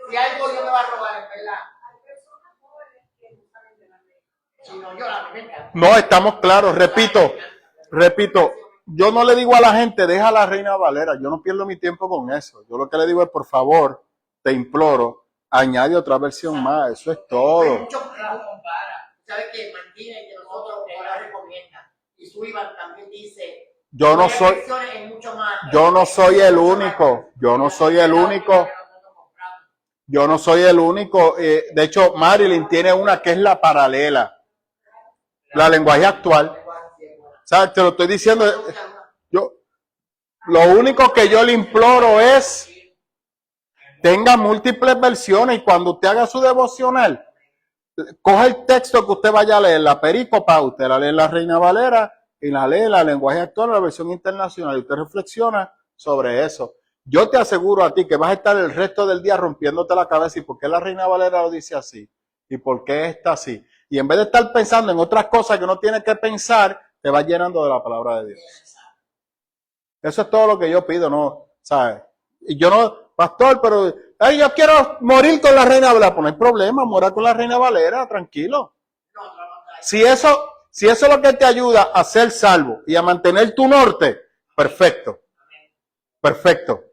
Si algo Dios me va a robar, es verdad. Hay personas jóvenes que no saben de la reina. Si no, yo la me encanta. No, estamos claros, repito, yo no le digo a la gente, deja a la reina Valera, yo no pierdo mi tiempo con eso. Yo lo que le digo es, por favor, te imploro, añade otra versión más, eso es todo. Mucho compara. ¿Sabes qué? Martínez, que nosotros ahora recomienda. Y Sullivan también dice, yo no soy el único. De hecho, Marilyn tiene una que es la paralela. La lenguaje actual. ¿Sabes? Te lo estoy diciendo. Lo único que yo le imploro es tenga múltiples versiones y cuando usted haga su devocional, coja el texto que usted vaya a leer, la perícopa, usted la lee en la Reina Valera y la lee en la lenguaje actual, la versión internacional, y usted reflexiona sobre eso. Yo te aseguro a ti que vas a estar el resto del día rompiéndote la cabeza y por qué la Reina Valera lo dice así y por qué está así. Y en vez de estar pensando en otras cosas que no tienes que pensar, te vas llenando de la palabra de Dios. Eso es todo lo que yo pido, ¿no? ¿Sabes? Y yo no, pastor, pero yo quiero morir con la Reina Valera. Pues no hay problema, muera con la Reina Valera, tranquilo. Si eso es lo que te ayuda a ser salvo y a mantener tu norte, perfecto. Perfecto.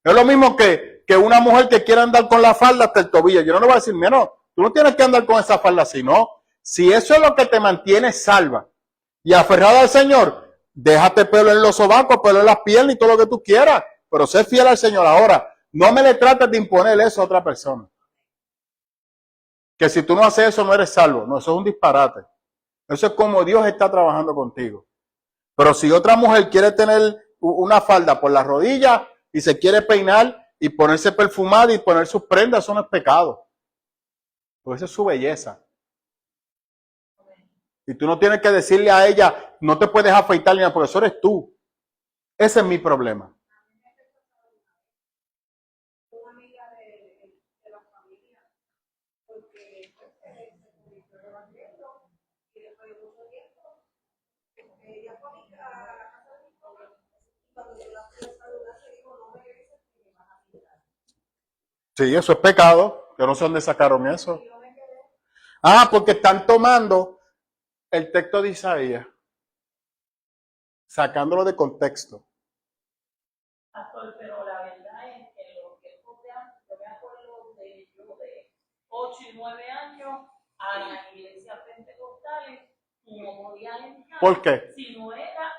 Es lo mismo que una mujer que quiera andar con la falda hasta el tobillo. Yo no le voy a decir, mira, no, tú no tienes que andar con esa falda así, no. Si eso es lo que te mantiene salva y aferrada al Señor, déjate pelo en los sobacos, pelo en las piernas y todo lo que tú quieras, pero sé fiel al Señor. Ahora, no me le trates de imponer eso a otra persona. Que si tú no haces eso, no eres salvo. No, eso es un disparate. Eso es como Dios está trabajando contigo. Pero si otra mujer quiere tener una falda por las rodillas y se quiere peinar y ponerse perfumada y poner sus prendas, eso no es pecado. Porque esa es su belleza. Y tú no tienes que decirle a ella, no te puedes afeitar ni nada, porque eso eres tú. Ese es mi problema. Una amiga de la familia, porque se el evangelio y después de mucho tiempo, ella fue a la casa de mi novio y cuando yo la fui a saludar, le dijo, no me regreses que me vas a quitar. Sí, eso es pecado. Yo no sé dónde sacaron eso. Porque están tomando el texto de Isaías, sacándolo de contexto. Pastor, pero la verdad es que lo que yo me acuerdo de 8 y 9 años a las iglesias pentecostales no podían entrar. ¿Por qué? Si no era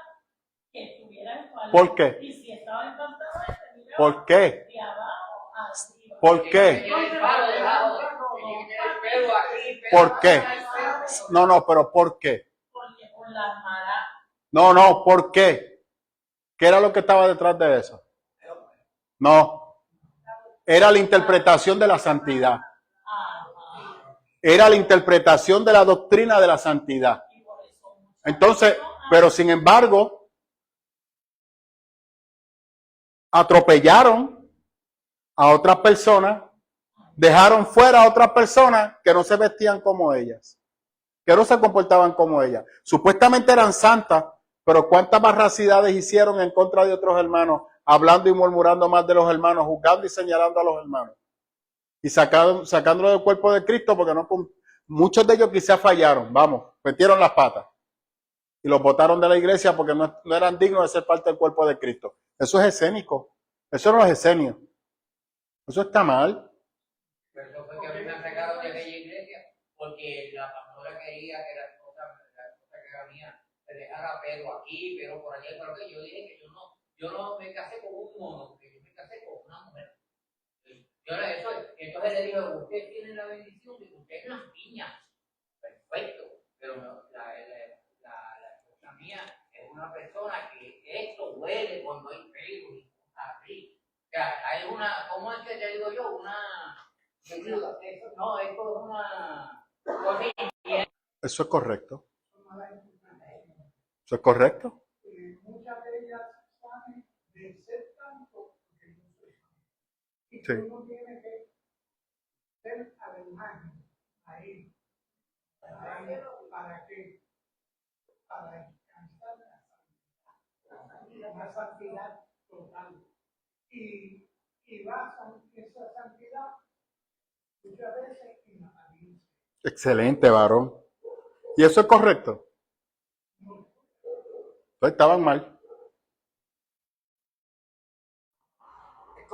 que estuviera en falda. ¿Por qué? Y si estaba en pantalón, mira ¿Por qué? De abajo a arriba. ¿Por qué? Tiene el palo debajo, tiene que tener el pelo aquí, pelo ¿Por qué? acá. No, pero ¿por qué? Porque con las malas. No, ¿por qué? ¿Qué era lo que estaba detrás de eso? No, era la interpretación de la santidad. Era la interpretación de la doctrina de la santidad. Entonces, pero sin embargo, atropellaron a otras personas, dejaron fuera a otras personas que no se vestían como ellas, que no se comportaban como ellas. Supuestamente eran santas, pero cuántas barracidades hicieron en contra de otros hermanos, hablando y murmurando más de los hermanos, juzgando y señalando a los hermanos. Y sacándolo del cuerpo de Cristo, porque no, muchos de ellos quizás fallaron, metieron las patas. Y los botaron de la iglesia porque no eran dignos de ser parte del cuerpo de Cristo. Eso es escénico. Eso no es escenio. Eso está mal. Pero eso fue que a mí me han sacado de aquella iglesia porque la pastora quería que la esposa que era mía se dejara pelo aquí, pero por allá, pero que yo dije que yo no me casé con un mono, porque yo me casé con una mujer. Entonces le digo, usted tiene la bendición de que usted es una niña. Perfecto, pero la mía es una persona que esto duele cuando hay pelo y cosas así. O sea, hay una, ¿cómo es que te digo yo? No, esto es una cosilla. Eso es correcto. Eso es correcto. Muchas de ellas saben de ser tanto que no se saben. Y Sí. uno tiene que ser a la imagen, ahí, para que, para alcanzar la santidad total. Y basan esa santidad muchas veces en la apariencia. Excelente, varón. ¿Y eso es correcto? Entonces estaban mal. Es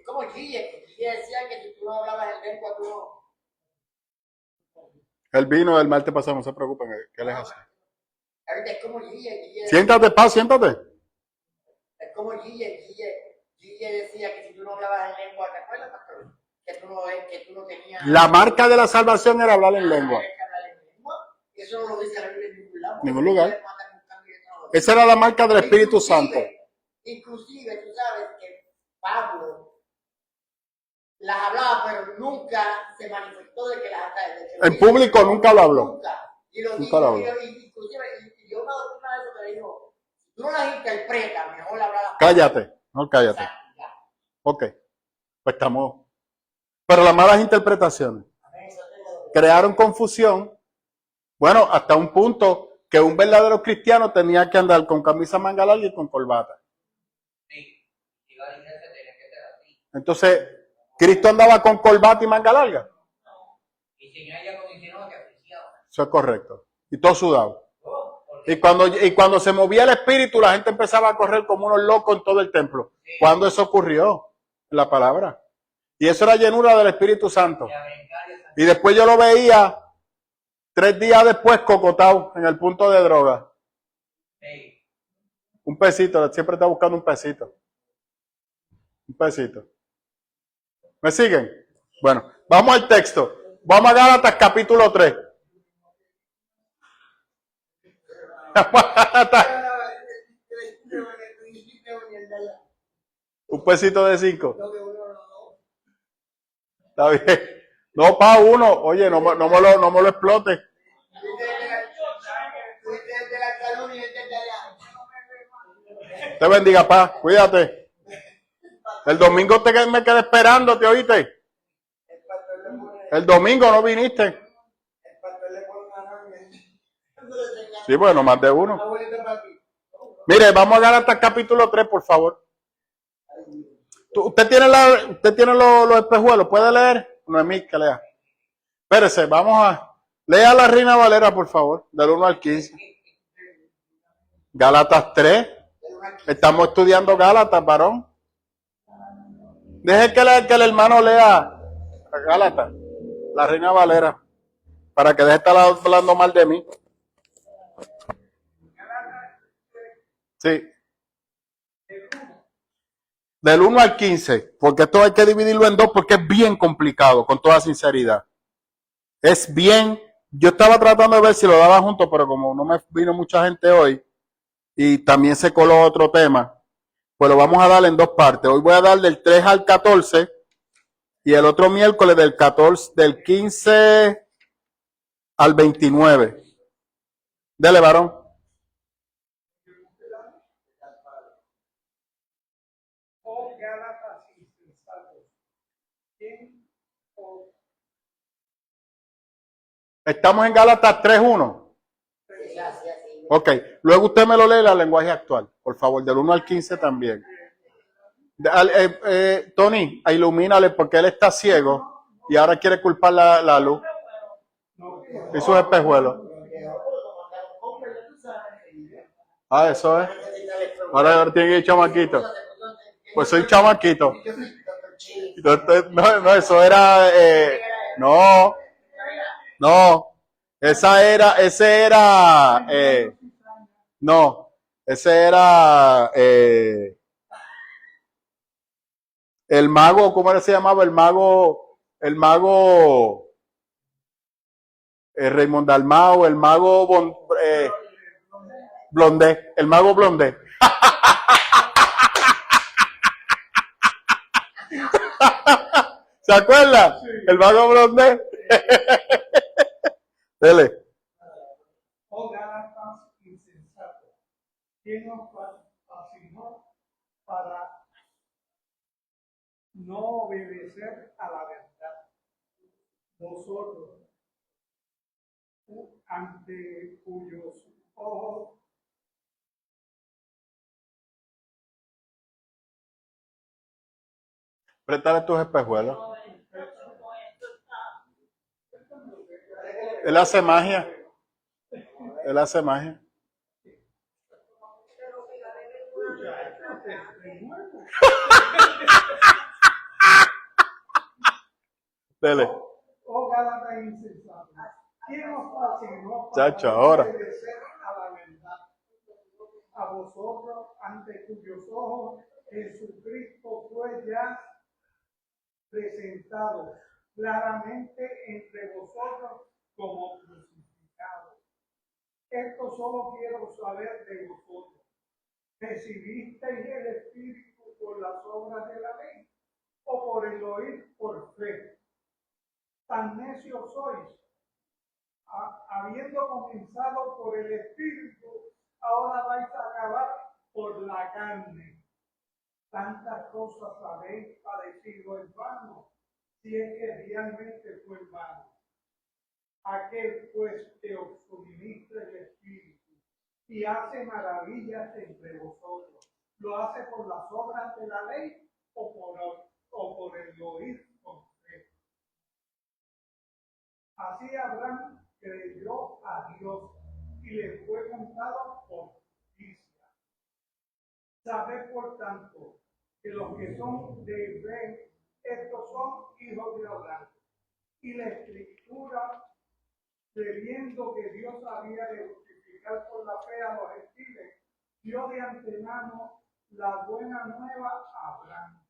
como Gille. Gille decía que si tú no hablabas en lengua, tú no. El vino del martes pasado, no se preocupen, ¿qué les hace? Ahorita es como Gille. Siéntate, Paz, siéntate. Es como Gille decía que si tú no hablabas en lengua, ¿te acuerdas, pastor? Que tú no tenías. La marca de la salvación era hablar en lengua. Eso no lo dice la Biblia en ningún lado. Ningún lugar. Esa era la marca del Espíritu Santo. Inclusive, tú sabes que Pablo las hablaba, pero nunca se manifestó de que las En público nunca lo habló. Nunca. Y lo Nunca lo dijo, habló. inclusive, y yo una doctrina de eso que dijo, si tú no las interpretas, mejor hablar. Cállate, no cállate. Ok, pues estamos. Pero las malas interpretaciones crearon confusión. Bueno, hasta un punto que un verdadero cristiano tenía que andar con camisa manga larga y con corbata. Sí, si va a la iglesia tiene que ser así. Entonces, ¿Cristo andaba con corbata y manga larga? Y si no ella condicionó que oficiaba. Eso es correcto. Y todo sudado. Y cuando se movía el espíritu, la gente empezaba a correr como unos locos en todo el templo. ¿Cuándo eso ocurrió? En la palabra. Y eso era llenura del Espíritu Santo. Y después yo lo veía 3 días después cocotado en el punto de droga. Un pesito, siempre está buscando un pesito. Un pesito. ¿Me siguen? Bueno, vamos al texto. Vamos a Gálatas capítulo 3. Un pesito de 5. Está bien. No, pa' uno. Oye, no me lo explote. Te bendiga, pa. Cuídate. El domingo me quedé esperándote, ¿oíste? El domingo no viniste. Sí, bueno, más de uno. Mire, vamos a Gálatas capítulo 3, por favor. ¿Usted tiene los espejuelos? ¿Puede leer? No es mí que lea. Espérese, lea la Reina Valera, por favor, del 1 al 15. Gálatas 3. Estamos estudiando Gálatas, varón. Deje que el hermano lea Gálatas, la Reina Valera, para que deje de estar hablando mal de mí. Sí. Del 1 al 15, porque esto hay que dividirlo en dos porque es bien complicado, con toda sinceridad. Es bien, yo estaba tratando de ver si lo daba junto, pero como no me vino mucha gente hoy y también se coló otro tema, pues lo vamos a dar en dos partes. Hoy voy a dar del 3 al 14 y el otro miércoles del 15 al 29. Dele, varón. Oh, Gálatas insensatos, ¿quién os Estamos en Gálatas 3:1. Sí, así, así. Ok, luego usted me lo lee en el lenguaje actual, por favor, del 1 al 15 también. Tony, ilumínale porque él está ciego y ahora quiere culpar la luz y sus espejuelos. Ah, eso es. Ahora tiene que ir chamaquito. Pues soy chamaquito. No, eso era. No, no. Ese era. No, ese era. El mago, ¿cómo era se llamaba? El mago Raymond Dalmau, el mago Blondé, el mago Blondé. ¿Se acuerda? El mago Blondé. Dele. Oh, Gálatas insensatos, ¿quién os fascinó para no obedecer a la verdad? Vosotros, ante cuyos ojos Préstale tus espejuelos. Él hace magia. Él hace magia. Dele. Oh, Gálatas insensatos, ¿quién os fascinó Chacho, para no ahora. obedecer a la verdad? A vosotros, ante cuyos ojos Jesucristo fue ya presentado claramente entre vosotros como crucificado. Esto solo quiero saber de vosotros. ¿Recibisteis el Espíritu por las obras de la ley o por el oír por fe? Tan necios sois, habiendo comenzado por el Espíritu, ahora vais a acabar por la carne. Tantas cosas habéis padecido en vano, si es que realmente fue en vano. Aquel pues que os suministra el Espíritu y hace maravillas entre vosotros, ¿lo hace por las obras de la ley o por el oír con fe? Así Abraham creyó a Dios y le fue contado por justicia. Sabed por tanto que los que son de fe, estos son hijos de Abraham. Y la Escritura, previendo que Dios había de justificar por la fe a los gentiles, dio de antemano la buena nueva a Abraham,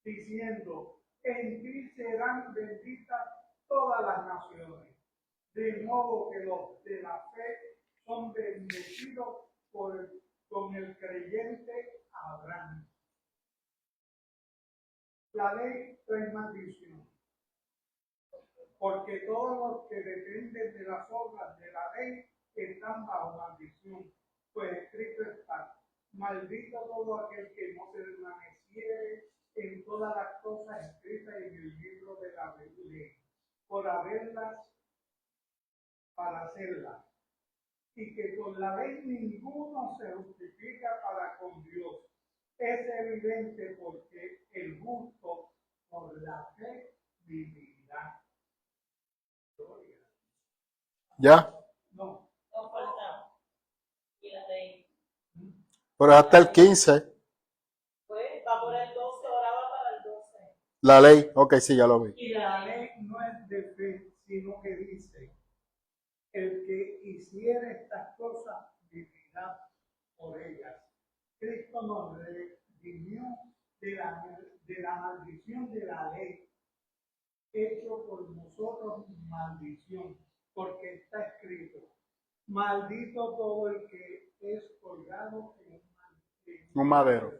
diciendo: en ti serán benditas todas las naciones. De modo que los de la fe son bendecidos con el creyente Abraham. La ley trae maldición, porque todos los que dependen de las obras de la ley están bajo maldición, pues escrito está: maldito todo aquel que no permaneciere en todas las cosas escritas en el libro de la ley, por haberlas para hacerlas, y que con la ley ninguno se justifica para con Dios. Es evidente porque el justo por la fe vivirá. ¿Ya? No, No falta. Y la ley. Pero hasta el 15. Pues va por el 12, ahora va para el 12. La ley. Ok, sí, ya lo vi. y la ley no es de fe, sino que dice: el que hiciere estas cosas vivirá por ellas. Cristo nos redimió de la maldición de la ley, hecho por nosotros maldición, porque está escrito, maldito todo el que es colgado en Un madero.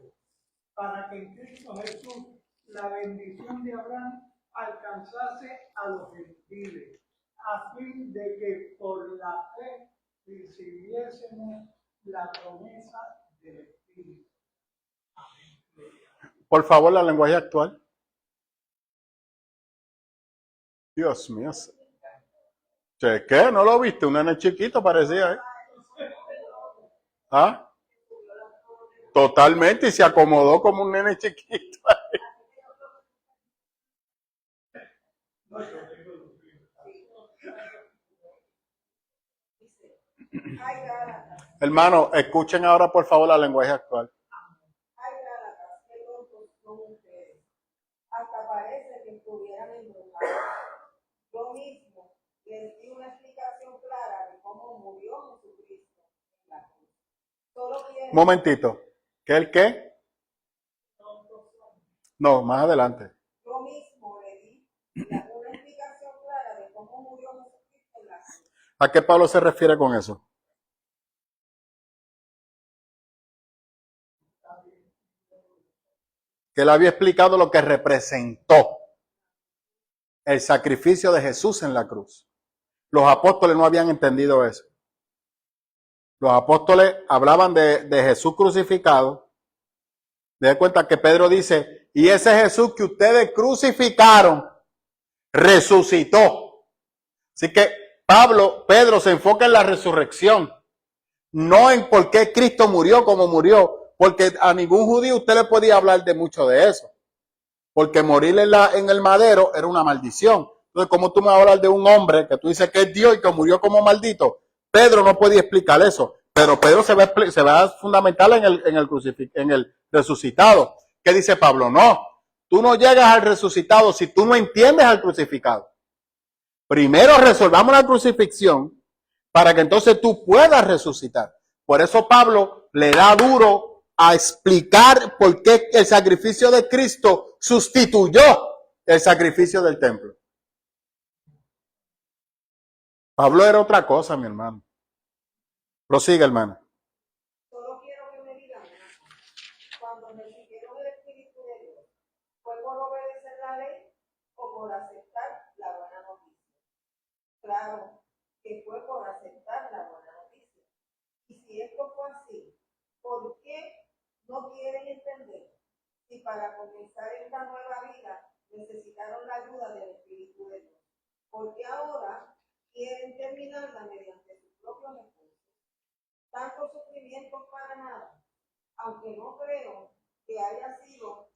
para que en Cristo Jesús la bendición de Abraham alcanzase a los gentiles, a fin de que por la fe recibiésemos la promesa del Espíritu. Por favor, la lenguaje actual. Dios mío. ¿Qué? ¿No lo viste? Un nene chiquito parecía, ¿eh? ¿Ah? Totalmente, y se acomodó como un nene chiquito. Hermano, escuchen ahora por favor la lenguaje actual. Ay, Gálatas, qué tontos son ustedes. Hasta parece que estuvieran embrujados. Yo mismo les di una explicación clara de cómo murió Jesucristo en la cruz. Solo quiero... Momentito. ¿Qué el qué? No, más adelante. Yo mismo le di una explicación clara de cómo murió Jesucristo en la cruz. ¿A qué Pablo se refiere con eso? Que él había explicado lo que representó el sacrificio de Jesús en la cruz. Los apóstoles no habían entendido eso. Los apóstoles hablaban de Jesús crucificado. Den cuenta que Pedro dice, y ese Jesús que ustedes crucificaron, resucitó. Así que Pedro se enfoca en la resurrección, no en por qué Cristo murió como murió, porque a ningún judío usted le podía hablar de mucho de eso, porque morir en el madero era una maldición. Entonces, ¿cómo tú me vas a hablar de un hombre que tú dices que es Dios y que murió como maldito? Pedro no podía explicar eso, pero Pedro se va a fundamental en el resucitado. ¿Qué dice Pablo? No, tú no llegas al resucitado si tú no entiendes al crucificado. Primero resolvamos la crucifixión para que entonces tú puedas resucitar. Por eso Pablo le da duro a explicar por qué el sacrificio de Cristo sustituyó el sacrificio del templo. Pablo era otra cosa, mi hermano. Prosigue, hermano. Solo quiero que me digan, cuando recibieron el Espíritu de Dios, ¿fue por obedecer la ley o por aceptar la buena noticia? Claro que fue por aceptar la buena noticia. Y si esto fue así, ¿por qué no quieren entender? Si para comenzar esta nueva vida necesitaron la ayuda del Espíritu de Dios, porque ahora quieren terminarla mediante sus propios esfuerzos. Tanto sufrimiento para nada, aunque no creo que hayan servido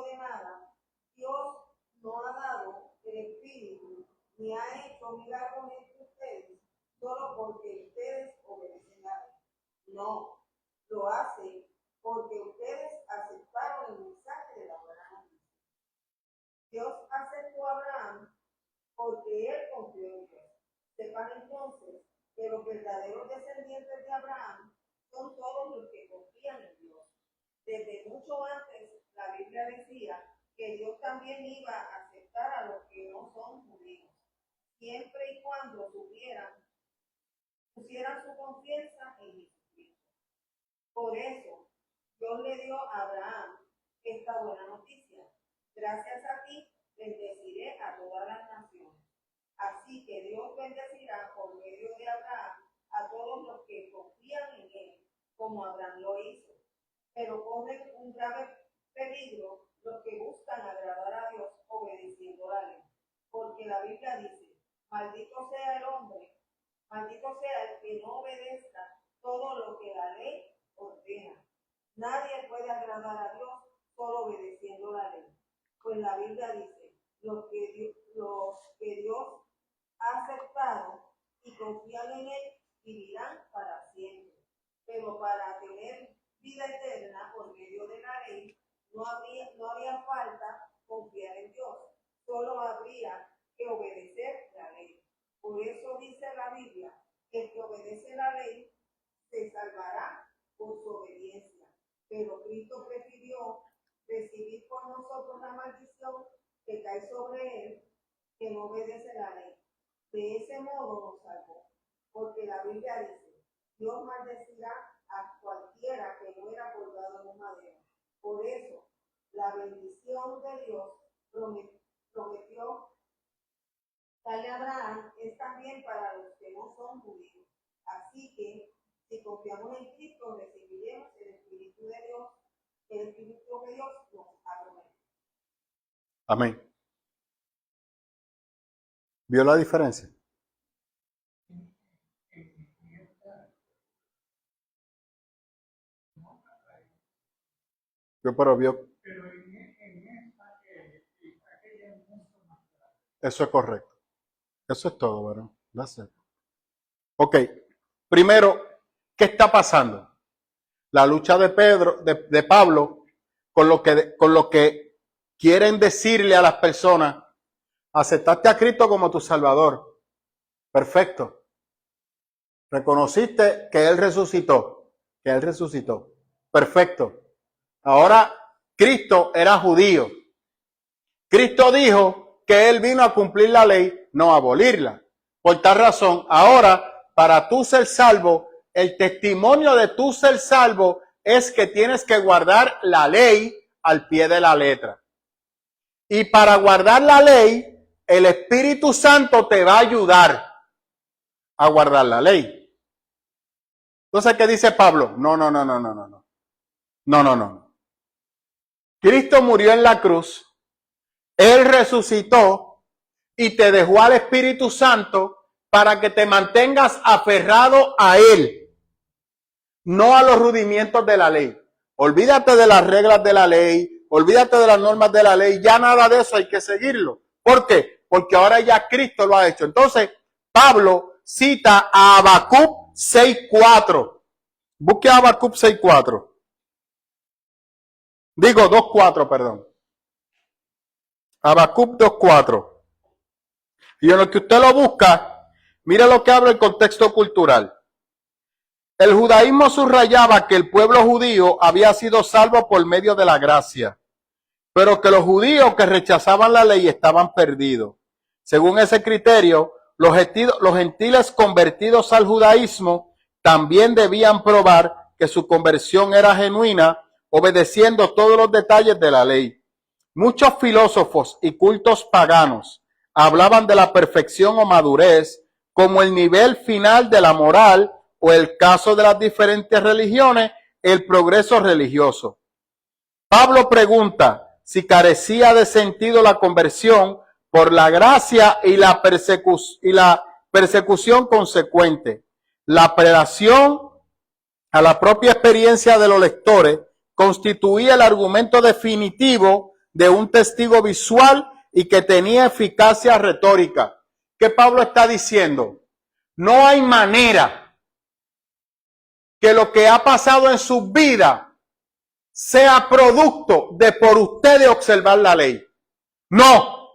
de nada. Dios no ha dado el Espíritu ni ha hecho milagros entre ustedes solo porque ustedes obedecen la ley. No, lo hace porque ustedes aceptaron el mensaje de la buena noticia. Dios aceptó a Abraham porque él confió en Dios. Sepan entonces que los verdaderos descendientes de Abraham son todos los que confían en Dios. Desde mucho antes la Biblia decía que Dios también iba a aceptar a los que no son judíos, siempre y cuando pusieran su confianza en Jesucristo. Por eso, Dios le dio a Abraham esta buena noticia. Gracias a ti, bendeciré a todas las naciones. Así que Dios bendecirá por medio de Abraham a todos los que confían en él, como Abraham lo hizo. Pero corren un grave peligro los que buscan agradar a Dios obedeciendo la ley. Porque la Biblia dice, maldito sea el hombre, maldito sea el que no obedezca todo lo que la ley ordena. Nadie puede agradar a Dios solo obedeciendo la ley. Pues la Biblia dice, los que Dios ha aceptado y confían en él vivirán para siempre. Pero para tener vida eterna por medio de la ley, no había falta confiar en Dios, solo habría que obedecer la ley. Por eso dice la Biblia, que el que obedece la ley se salvará por su obediencia. Pero Cristo que no obedece la ley. De ese modo nos salvó, porque la Biblia dice, Dios maldecirá a cualquiera que muera colgado en un madero. Por eso, la bendición de Dios prometió darle a Abraham es también para los que no son judíos. Así que, si confiamos en Cristo, recibiremos el Espíritu de Dios, el Espíritu de Dios nos ha prometido. Amén. ¿Vio la diferencia? Pero vio. Eso es correcto. Eso es todo, varón. Gracias. Ok. Primero, ¿qué está pasando? La lucha de Pablo con lo que quieren decirle a las personas: aceptaste a Cristo como tu Salvador. Perfecto. Reconociste que Él resucitó. Perfecto. Ahora, Cristo era judío. Cristo dijo que Él vino a cumplir la ley, no a abolirla. Por tal razón, ahora, para tú ser salvo, el testimonio de tú ser salvo es que tienes que guardar la ley al pie de la letra. Y para guardar la ley, el Espíritu Santo te va a ayudar a guardar la ley. Entonces, ¿qué dice Pablo? No. Cristo murió en la cruz, Él resucitó y te dejó al Espíritu Santo para que te mantengas aferrado a Él, no a los rudimientos de la ley. Olvídate de las reglas de la ley, olvídate de las normas de la ley, ya nada de eso hay que seguirlo. ¿Por qué? Porque ahora ya Cristo lo ha hecho. Entonces, Pablo cita a Habacuc 6:4. Busque a Habacuc 6:4. Digo 2:4, perdón. Habacuc 2:4. Y en lo que usted lo busca, mire lo que habla el contexto cultural. El judaísmo subrayaba que el pueblo judío había sido salvo por medio de la gracia, pero que los judíos que rechazaban la ley estaban perdidos. Según ese criterio, los gentiles convertidos al judaísmo también debían probar que su conversión era genuina, obedeciendo todos los detalles de la ley. Muchos filósofos y cultos paganos hablaban de la perfección o madurez como el nivel final de la moral, o el caso de las diferentes religiones, el progreso religioso. Pablo pregunta si carecía de sentido la conversión por la gracia y la persecución consecuente. La apelación a la propia experiencia de los lectores constituía el argumento definitivo de un testigo visual y que tenía eficacia retórica. ¿Qué Pablo está diciendo? No hay manera que lo que ha pasado en su vida sea producto de por ustedes observar la ley. No,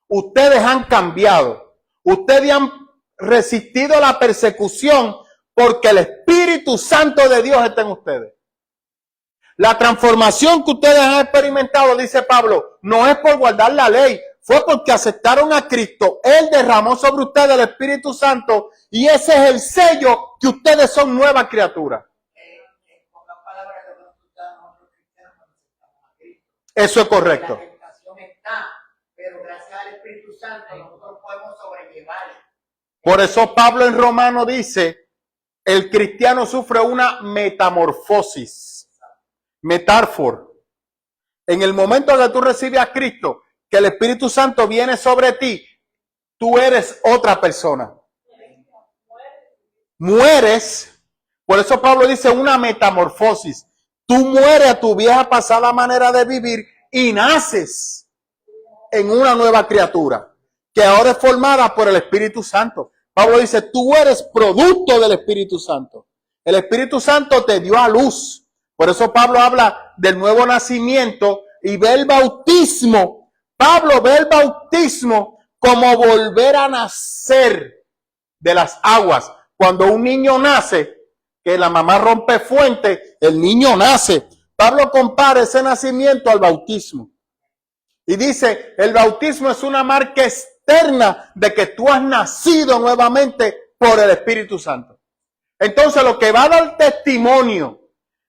ustedes han cambiado. Ustedes han resistido la persecución porque el Espíritu Santo de Dios está en ustedes. La transformación que ustedes han experimentado, dice Pablo, no es por guardar la ley, fue porque aceptaron a Cristo. Él derramó sobre ustedes el Espíritu Santo y ese es el sello que ustedes son nuevas criaturas. En pocas palabras, lo que nosotros nosotros cristianos cuando aceptamos a Cristo. Eso es correcto. La tentación está, pero gracias al Espíritu Santo nosotros podemos sobrellevar. Por eso Pablo en Romano dice, el cristiano sufre una metamorfosis, metáfor. En el momento que tú recibes a Cristo, que el Espíritu Santo viene sobre ti, tú eres otra persona. Mueres. Por eso Pablo dice una metamorfosis. Tú mueres a tu vieja pasada manera de vivir y naces en una nueva criatura que ahora es formada por el Espíritu Santo. Pablo dice, tú eres producto del Espíritu Santo. El Espíritu Santo te dio a luz. Por eso Pablo habla del nuevo nacimiento y ve el bautismo. Pablo ve el bautismo como volver a nacer de las aguas. Cuando un niño nace, que la mamá rompe fuente, el niño nace. Pablo compara ese nacimiento al bautismo. Y dice, el bautismo es una marca externa de que tú has nacido nuevamente por el Espíritu Santo. Entonces lo que va a dar testimonio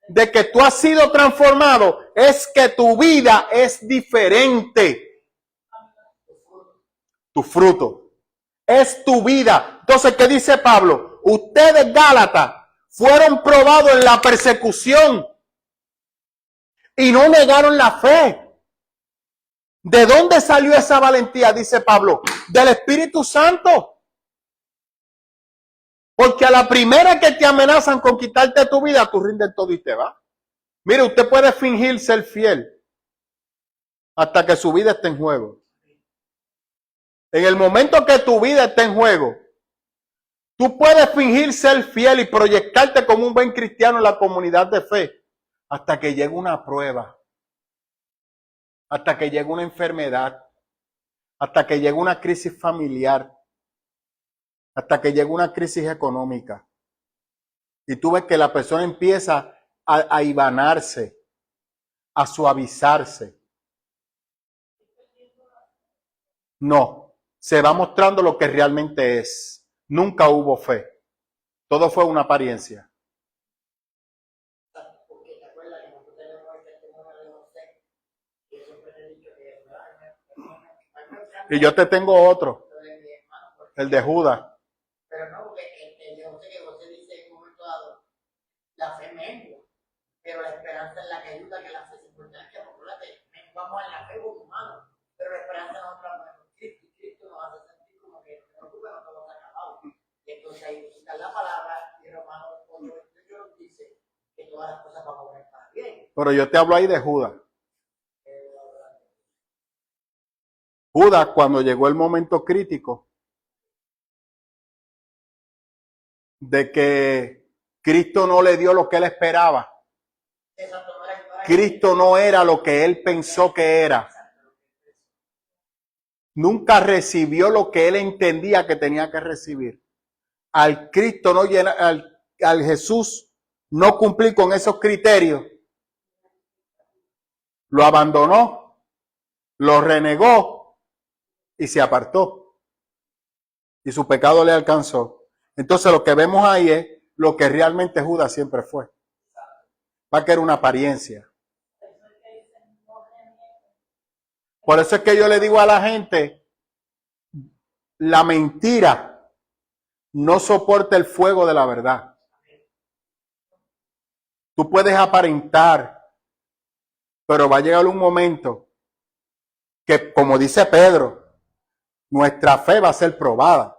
de que tú has sido transformado es que tu vida es diferente. Tu fruto es tu vida. Entonces, ¿qué dice Pablo? Ustedes, Gálatas, fueron probados en la persecución y no negaron la fe. ¿De dónde salió esa valentía? Dice Pablo, del Espíritu Santo. Porque a la primera que te amenazan con quitarte tu vida, tú rindes todo y te vas. Mire, usted puede fingir ser fiel hasta que su vida esté en juego. En el momento que tu vida esté en juego, tú puedes fingir ser fiel y proyectarte como un buen cristiano en la comunidad de fe hasta que llegue una prueba, hasta que llegue una enfermedad, hasta que llegue una crisis familiar, hasta que llegue una crisis económica. Y tú ves que la persona empieza a hilvanarse, a suavizarse. No, se va mostrando lo que realmente es. Nunca hubo fe. Todo fue una apariencia. Porque te acuerdas que nosotros tenemos el testimonio de José, y yo siempre te he dicho que Y yo te tengo otro, el de Judas. pero no, porque el de José, que José dice en un momento dado, la fe mengua, pero la esperanza es la que ayuda, que la fe es importante, porque vamos en la fe como humanos, pero la esperanza nosotros la ponemos en Cristo, y Cristo nos hace sentir como que no tuve, no todo se ha acabado. Y entonces ahí está la palabra, y Romanos 8:28 nos dice que todas las cosas van a poner para bien. Pero yo te hablo ahí de Judas. Judas, cuando llegó el momento crítico de que Cristo no le dio lo que él esperaba, Cristo no era lo que él pensó que era, nunca recibió lo que él entendía que tenía que recibir. Al Cristo no llena, al Jesús no cumplir con esos criterios, lo abandonó, lo renegó y se apartó. Y su pecado le alcanzó. Entonces lo que vemos ahí es lo que realmente Judas siempre fue. Va que era una apariencia. Por eso es que yo le digo a la gente, la mentira no soporta el fuego de la verdad. Tú puedes aparentar, pero va a llegar un momento que, como dice Pedro, nuestra fe va a ser probada.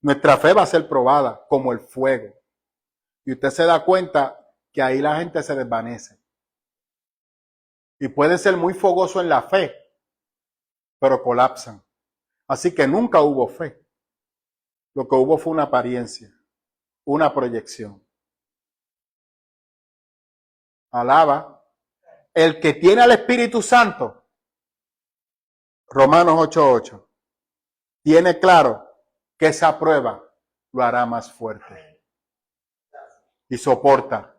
Nuestra fe va a ser probada como el fuego. Y usted se da cuenta que ahí la gente se desvanece. Y puede ser muy fogoso en la fe, pero colapsan. Así que nunca hubo fe. Lo que hubo fue una apariencia, una proyección. Alaba. El que tiene al Espíritu Santo, Romanos 8:8, tiene claro que esa prueba lo hará más fuerte. Y soporta.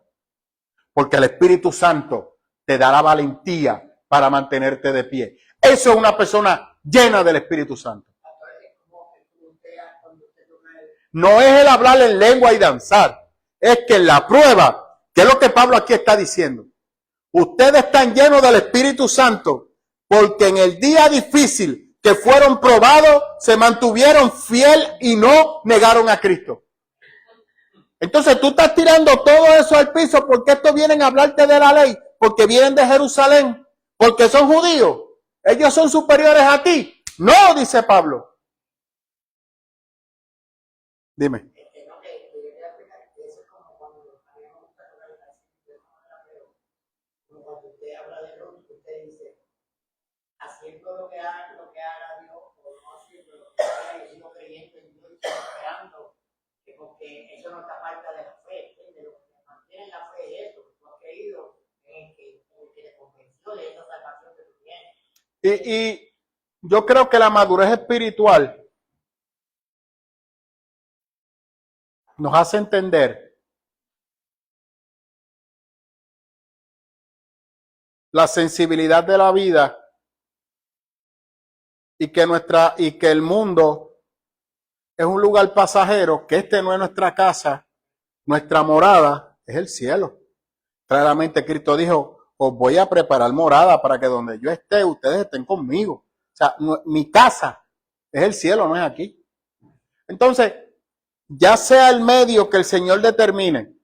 Porque el Espíritu Santo te dará valentía para mantenerte de pie. Eso es una persona llena del Espíritu Santo. No es el hablar en lengua y danzar. Es que en la prueba, que es lo que Pablo aquí está diciendo, ustedes están llenos del Espíritu Santo porque en el día difícil que fueron probados, se mantuvieron fiel y no negaron a Cristo. Entonces tú estás tirando todo eso al piso porque estos vienen a hablarte de la ley, porque vienen de Jerusalén, porque son judíos. Ellos son superiores a ti. No, dice Pablo. Dime. Cuando usted habla de Dios, usted dice, haciendo lo que haga Dios, o no haciendo lo que haga, yo sigo creyendo en Dios y sigo esperando, porque eso no está falta de la fe, ¿entiendes? Lo que mantiene la fe es eso, que tú has creído en el que te convenció de esa salvación que tú tienes. Y yo creo que la madurez espiritual nos hace entender la sensibilidad de la vida y que el mundo es un lugar pasajero, que este no es nuestra casa, nuestra morada es el cielo. Claramente Cristo dijo, os voy a preparar morada para que donde yo esté, ustedes estén conmigo. O sea, mi casa es el cielo, no es aquí. Entonces, ya sea el medio que el Señor determine,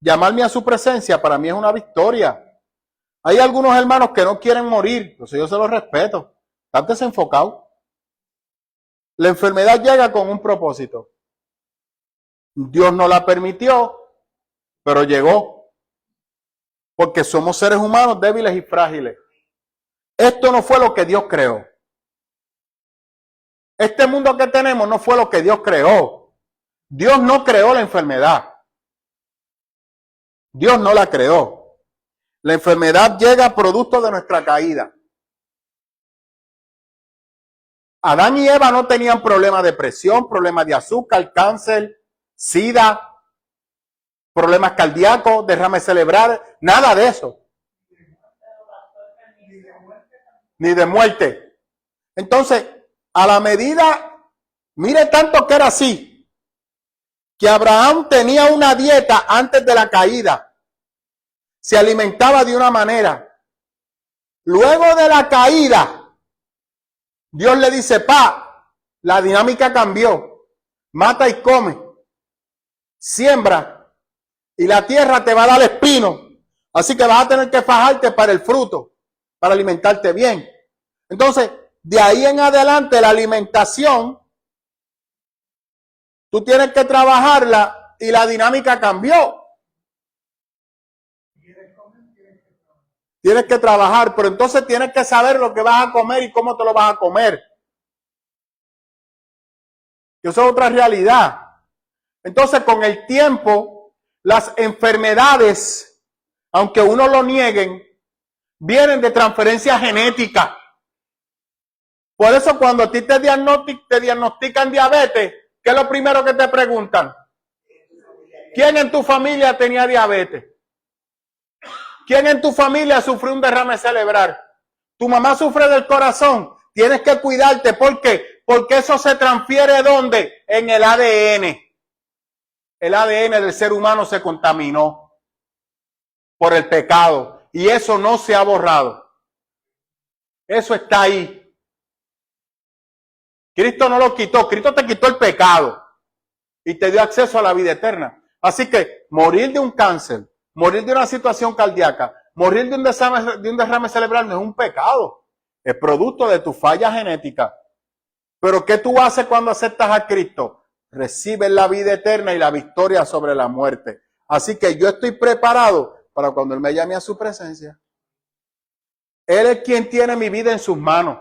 llamarme a su presencia para mí es una victoria. Hay algunos hermanos que no quieren morir, entonces yo se los respeto. Están desenfocados. La enfermedad llega con un propósito. Dios no la permitió, pero llegó. Porque somos seres humanos débiles y frágiles. Esto no fue lo que Dios creó. Este mundo que tenemos no fue lo que Dios creó. Dios no creó la enfermedad. Dios no la creó. La enfermedad llega producto de nuestra caída. Adán y Eva no tenían problemas de presión, problemas de azúcar, cáncer, sida, problemas cardíacos, derrame cerebral, nada de eso. Ni de muerte. Entonces, a la medida, mire tanto que era así, que Abraham tenía una dieta antes de la caída. Se alimentaba de una manera. Luego de la caída, Dios le dice, la dinámica cambió. Mata y come. Siembra. Y la tierra te va a dar espino. Así que vas a tener que fajarte para el fruto, para alimentarte bien. Entonces, de ahí en adelante, la alimentación, tú tienes que trabajarla y la dinámica cambió. Tienes que trabajar, pero entonces tienes que saber lo que vas a comer y cómo te lo vas a comer. Eso es otra realidad. Entonces, con el tiempo, las enfermedades, aunque uno lo nieguen, vienen de transferencia genética. Por eso cuando a ti te diagnostican diabetes, ¿qué es lo primero que te preguntan? ¿Quién en tu familia tenía diabetes? ¿Quién en tu familia sufrió un derrame cerebral? ¿Tu mamá sufre del corazón? Tienes que cuidarte. ¿Por qué? Porque eso se transfiere ¿dónde? En el ADN. El ADN del ser humano se contaminó por el pecado. Y eso no se ha borrado. Eso está ahí. Cristo no lo quitó. Cristo te quitó el pecado. Y te dio acceso a la vida eterna. Así que morir de un cáncer, morir de una situación cardíaca, morir de un derrame cerebral no es un pecado. Es producto de tu falla genética. Pero ¿qué tú haces cuando aceptas a Cristo? Recibes la vida eterna y la victoria sobre la muerte. Así que yo estoy preparado para cuando Él me llame a su presencia. Él es quien tiene mi vida en sus manos.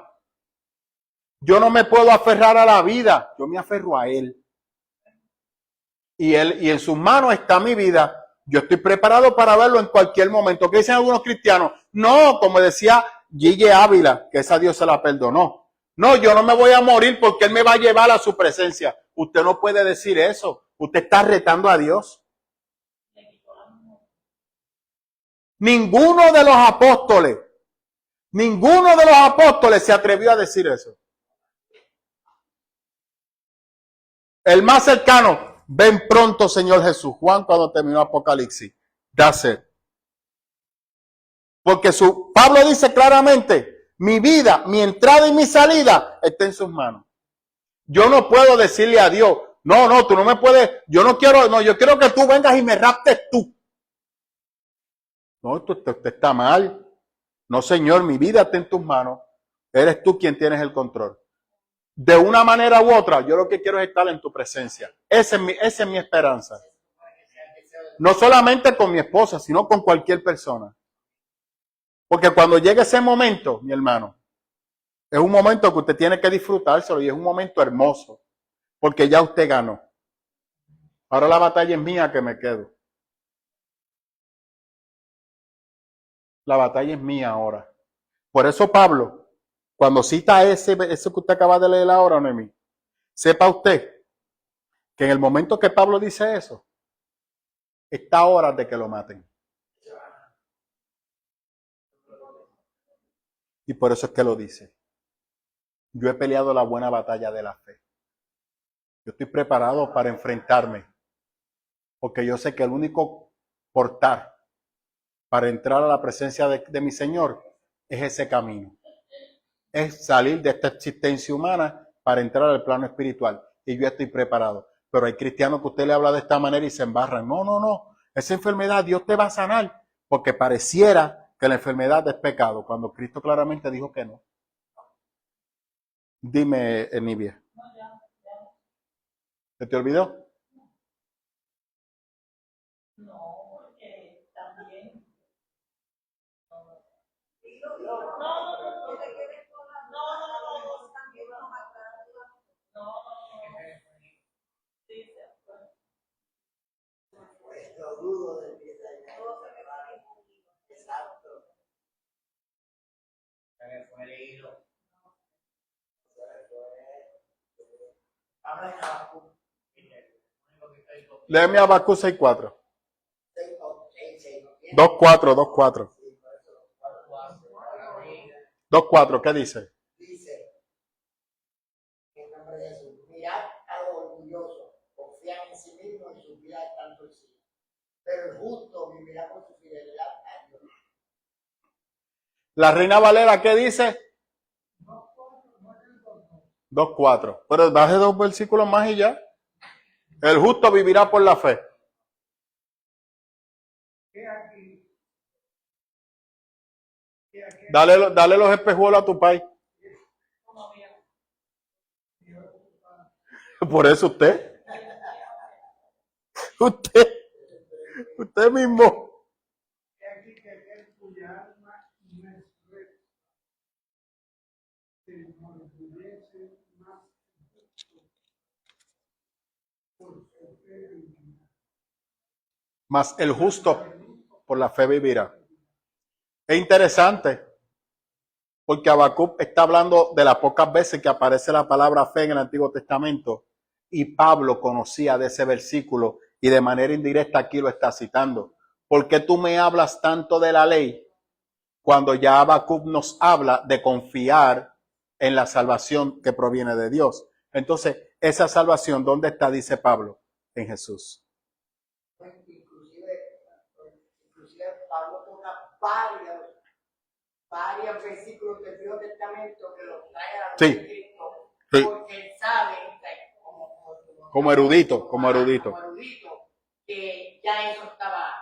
Yo no me puedo aferrar a la vida, yo me aferro a Él. Y en sus manos está mi vida. Yo estoy preparado para verlo en cualquier momento. ¿Qué dicen algunos cristianos? No, como decía Gigi Ávila, que esa Dios se la perdonó. No, yo no me voy a morir porque Él me va a llevar a su presencia. Usted no puede decir eso. Usted está retando a Dios. Ninguno de los apóstoles se atrevió a decir eso. El más cercano, ven pronto, Señor Jesús. Juan cuando terminó Apocalipsis. That's it. Porque Pablo dice claramente, mi vida, mi entrada y mi salida está en sus manos. Yo no puedo decirle a Dios, no, tú no me puedes, yo quiero que tú vengas y me raptes tú. No, usted está mal. No, Señor, mi vida está en tus manos. Eres tú quien tienes el control. De una manera u otra, yo lo que quiero es estar en tu presencia. Esa es mi esperanza. No solamente con mi esposa, sino con cualquier persona. Porque cuando llegue ese momento, mi hermano, es un momento que usted tiene que disfrutárselo y es un momento hermoso. Porque ya usted ganó. Ahora la batalla es mía que me quedo. La batalla es mía ahora. Por eso Pablo, cuando cita ese que usted acaba de leer ahora, Noemí, sepa usted que en el momento que Pablo dice eso, está a horas de que lo maten. Y por eso es que lo dice. Yo he peleado la buena batalla de la fe. Yo estoy preparado para enfrentarme. Porque yo sé que el único portal para entrar a la presencia de mi Señor es ese camino. Es salir de esta existencia humana para entrar al plano espiritual. Y yo estoy preparado. Pero hay cristianos que usted le habla de esta manera y se embarran. No, no, no. Esa enfermedad Dios te va a sanar. Porque pareciera que la enfermedad es pecado. Cuando Cristo claramente dijo que no. Dime, Nibia. ¿Se te olvidó? No, porque también. Lo dudo de que exacto. Se me fue el hilo. Habla en Habacuc. Léeme Habacuc 6:4. 6:4. 2:4, 2:4. 2:4, ¿qué dice? Dice, en nombre de Jesús, mirad a los orgullosos, confían en sí mismos y su vida está en sí. Pero el justo vivirá por su fidelidad a Dios. La Reina Valera, ¿qué dice? 2:4. Pero baje 2 versículos más y ya. El justo vivirá por la fe. Dale los espejuelos a tu país. Por eso usted mismo. Mas el justo por la fe vivirá. Es interesante, porque Habacuc está hablando de las pocas veces que aparece la palabra fe en el Antiguo Testamento, y Pablo conocía de ese versículo y de manera indirecta aquí lo está citando. ¿Por qué tú me hablas tanto de la ley cuando ya Habacuc nos habla de confiar en la salvación que proviene de Dios? Entonces, esa salvación, ¿dónde está? Dice Pablo, en Jesús. Inclusive Pablo toca varios versículos del Antiguo Testamento que los trae a la luz de Cristo, Sí. porque él sabe, Como erudito, que ya eso estaba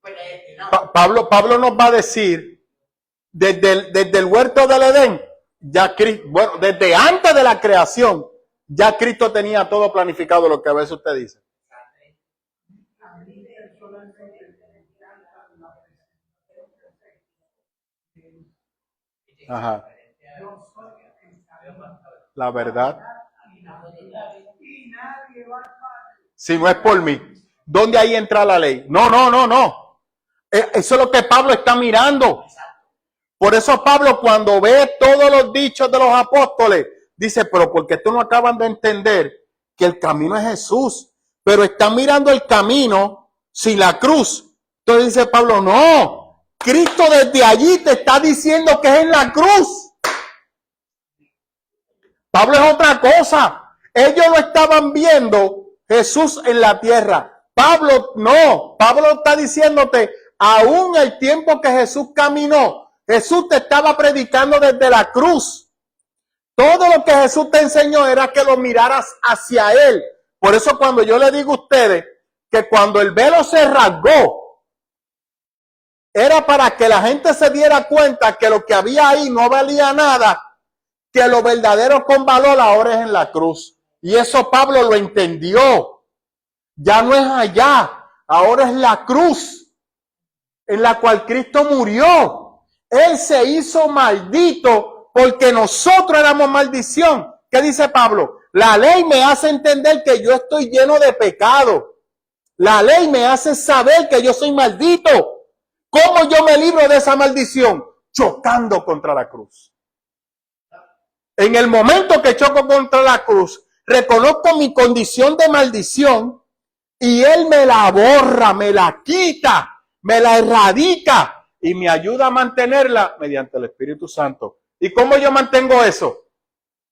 pues, destinado. Pablo nos va a decir, desde el huerto del Edén, ya Cristo, bueno, desde antes de la creación, ya Cristo tenía todo planificado, lo que a veces usted dice. Ajá. La verdad. Si no es por mí, ¿dónde ahí entra la ley? No. Eso es lo que Pablo está mirando. Por eso Pablo, cuando ve todos los dichos de los apóstoles, dice, pero ¿por qué tú no acaban de entender que el camino es Jesús? Pero están mirando el camino sin la cruz. Entonces dice Pablo, no, Cristo desde allí te está diciendo que es en la cruz. Pablo es otra cosa. Ellos lo estaban viendo Jesús en la tierra. Pablo no. Pablo está diciéndote, aún el tiempo que Jesús caminó, Jesús te estaba predicando desde la cruz. Todo lo que Jesús te enseñó era que lo miraras hacia Él. Por eso cuando yo le digo a ustedes que cuando el velo se rasgó, era para que la gente se diera cuenta que lo que había ahí no valía nada, que lo verdadero con valor ahora es en la cruz. Y eso Pablo lo entendió. Ya no es allá, ahora es la cruz en la cual Cristo murió. Él se hizo maldito porque nosotros éramos maldición. ¿Qué dice Pablo? La ley me hace entender que yo estoy lleno de pecado. La ley me hace saber que yo soy maldito. ¿Cómo yo me libro de esa maldición? Chocando contra la cruz. En el momento que choco contra la cruz, reconozco mi condición de maldición y Él me la borra, me la quita, me la erradica y me ayuda a mantenerla mediante el Espíritu Santo. ¿Y cómo yo mantengo eso?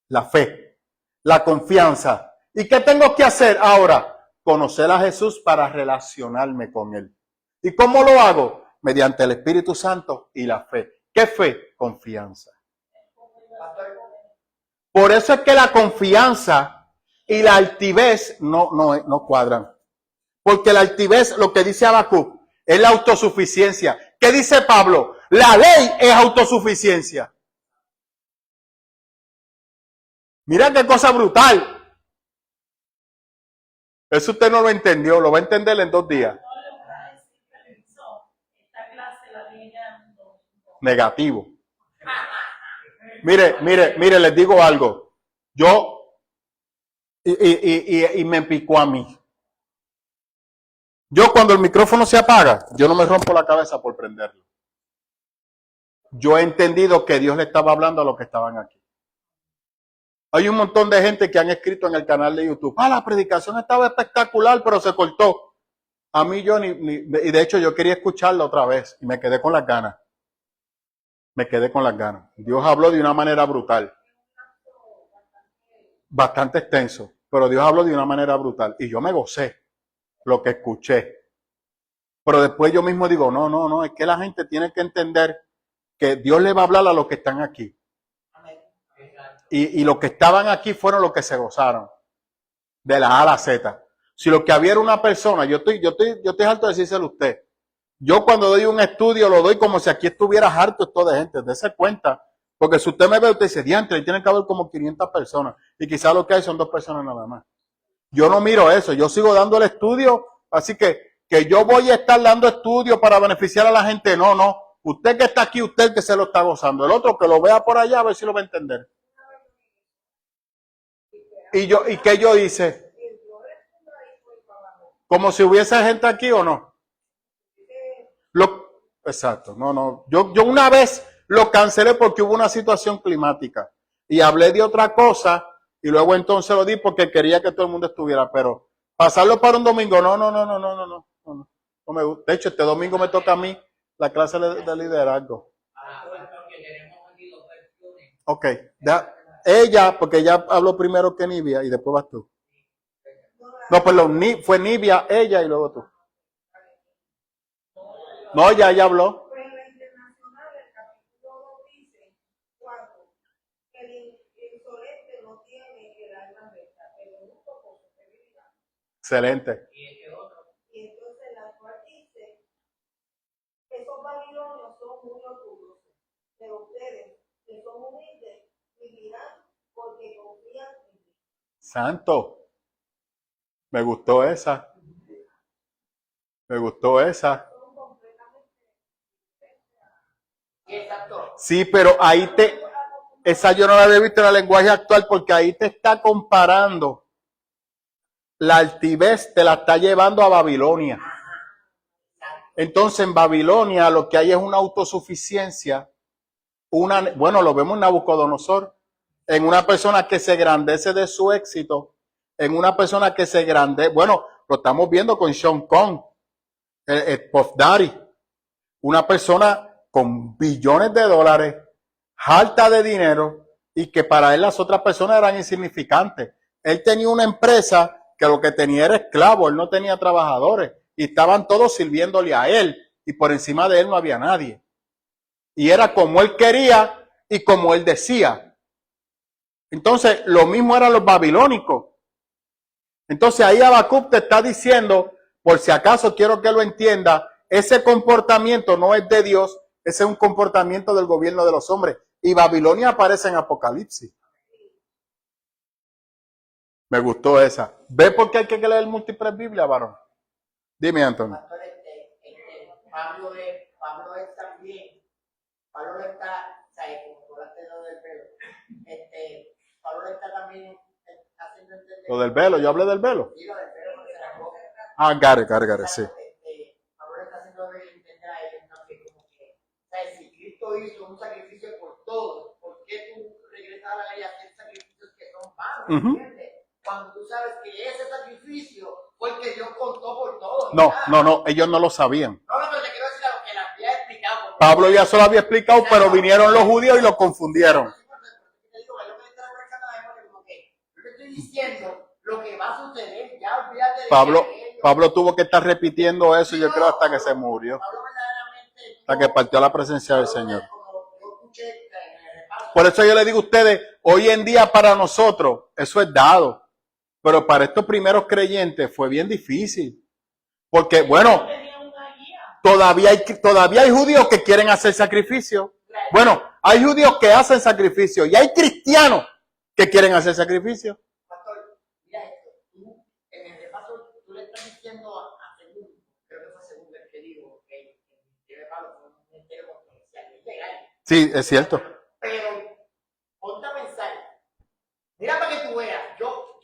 La fe, la confianza. ¿Y qué tengo que hacer ahora? Conocer a Jesús para relacionarme con Él. ¿Y cómo lo hago? Mediante el Espíritu Santo y la fe. ¿Qué fe? Confianza. Por eso es que la confianza y la altivez no cuadran. Porque la altivez, lo que dice Habacuc, es la autosuficiencia. ¿Qué dice Pablo? La ley es autosuficiencia. Mira qué cosa brutal. Eso usted no lo entendió, lo va a entender en 2 días. Negativo. Mire, les digo algo. Yo, y me picó a mí. Yo cuando el micrófono se apaga, yo no me rompo la cabeza por prenderlo. Yo he entendido que Dios le estaba hablando a los que estaban aquí. Hay un montón de gente que han escrito en el canal de YouTube, la predicación estaba espectacular, pero se cortó. A mí y de hecho yo quería escucharla otra vez y me quedé con las ganas. Dios habló de una manera brutal. Bastante extenso, pero Dios habló de una manera brutal. Y yo me gocé lo que escuché. Pero después yo mismo digo, no, es que la gente tiene que entender que Dios le va a hablar a los que están aquí. Y los que estaban aquí fueron los que se gozaron. De la A a la Z. Si lo que había era una persona, yo estoy harto de decírselo a usted. Yo cuando doy un estudio lo doy como si aquí estuviera harto esto de gente. Dese cuenta. Porque si usted me ve, usted dice, diantre, tiene que haber como 500 personas. Y quizás lo que hay son 2 personas nada más. Yo no miro eso. Yo sigo dando el estudio. Así que yo voy a estar dando estudio para beneficiar a la gente. No. Usted que está aquí, usted que se lo está gozando. El otro que lo vea por allá, a ver si lo va a entender. ¿Y qué yo hice? Como si hubiese gente aquí o no. Exacto, no. Yo una vez lo cancelé porque hubo una situación climática y hablé de otra cosa y luego entonces lo di porque quería que todo el mundo estuviera, pero pasarlo para un domingo, no me gusta. De hecho, este domingo me toca a mí la clase de liderazgo. Ok, ella, porque ella habló primero que Nivia y después vas tú. No, perdón, fue Nivia, ella y luego tú. No, ya ella habló. Pero en la internacional, el capítulo 2 dice 4, que el insolente no tiene el alma recta, pero un poco se debilidad. Excelente. Y entonces la actual dice, esos babilonios son muy orgullosos, pero ustedes, que son humildes, vivirán porque confían en mí. Santo. Me gustó esa. Sí, pero ahí esa yo no la había visto en el lenguaje actual porque ahí te está comparando. La altivez te la está llevando a Babilonia. Entonces en Babilonia lo que hay es una autosuficiencia. Lo vemos en Nabucodonosor, en una persona que se engrandece de su éxito, en una persona que se engrandece, lo estamos viendo con Sean Kong, el Puff Daddy, una persona con billones de dólares, harta de dinero, y que para él las otras personas eran insignificantes. Él tenía una empresa que lo que tenía era esclavos, él no tenía trabajadores, y estaban todos sirviéndole a él, y por encima de él no había nadie. Y era como él quería y como él decía. Entonces, lo mismo eran los babilónicos. Entonces, ahí Habacuc te está diciendo, por si acaso quiero que lo entienda, ese comportamiento no es de Dios, ese es un comportamiento del gobierno de los hombres. Y Babilonia aparece en Apocalipsis. Me gustó esa. ¿Ve por qué hay que leer múltiples Biblias, varón? Dime, Antonio. Pastor, Pablo es también, Pablo está, ¿sabes? Como tú hablaste de lo del velo, Pablo está también haciendo entender. Lo del velo, yo hablé del velo. Sí, lo del velo, porque se la boca. Got it, sí. Pablo está haciendo entender a ellos también como que, ¿sabes? Si Cristo hizo un sacrificio por todos, ¿por qué tú regresas a la ley a hacer sacrificios que son malos? ¿Entiendes? Cuando tú sabes que ese sacrificio fue el que Dios contó por todos. No, ellos no lo sabían. No, pero te quiero decir algo que la había explicado, Pablo ya se lo había explicado, pero vinieron los judíos y lo confundieron. Yo te estoy diciendo lo que va a suceder, ya olvídate de Pablo tuvo que estar repitiendo eso, yo creo, hasta que se murió, hasta que partió a la presencia del Señor. Por eso yo le digo a ustedes, hoy en día para nosotros eso es dado, pero para estos primeros creyentes fue bien difícil, porque bueno, todavía hay judíos que quieren hacer sacrificio. Bueno, hay judíos que hacen sacrificio y hay cristianos que quieren hacer sacrificio. Pastor, mira esto, tú en el repaso tú le estás diciendo a Segundo, creo que fue Segundo el que dijo que el Pablo fue un entero controversial, es legal. Sí, es cierto. Pero ponte a pensar, mira para que tú veas, yo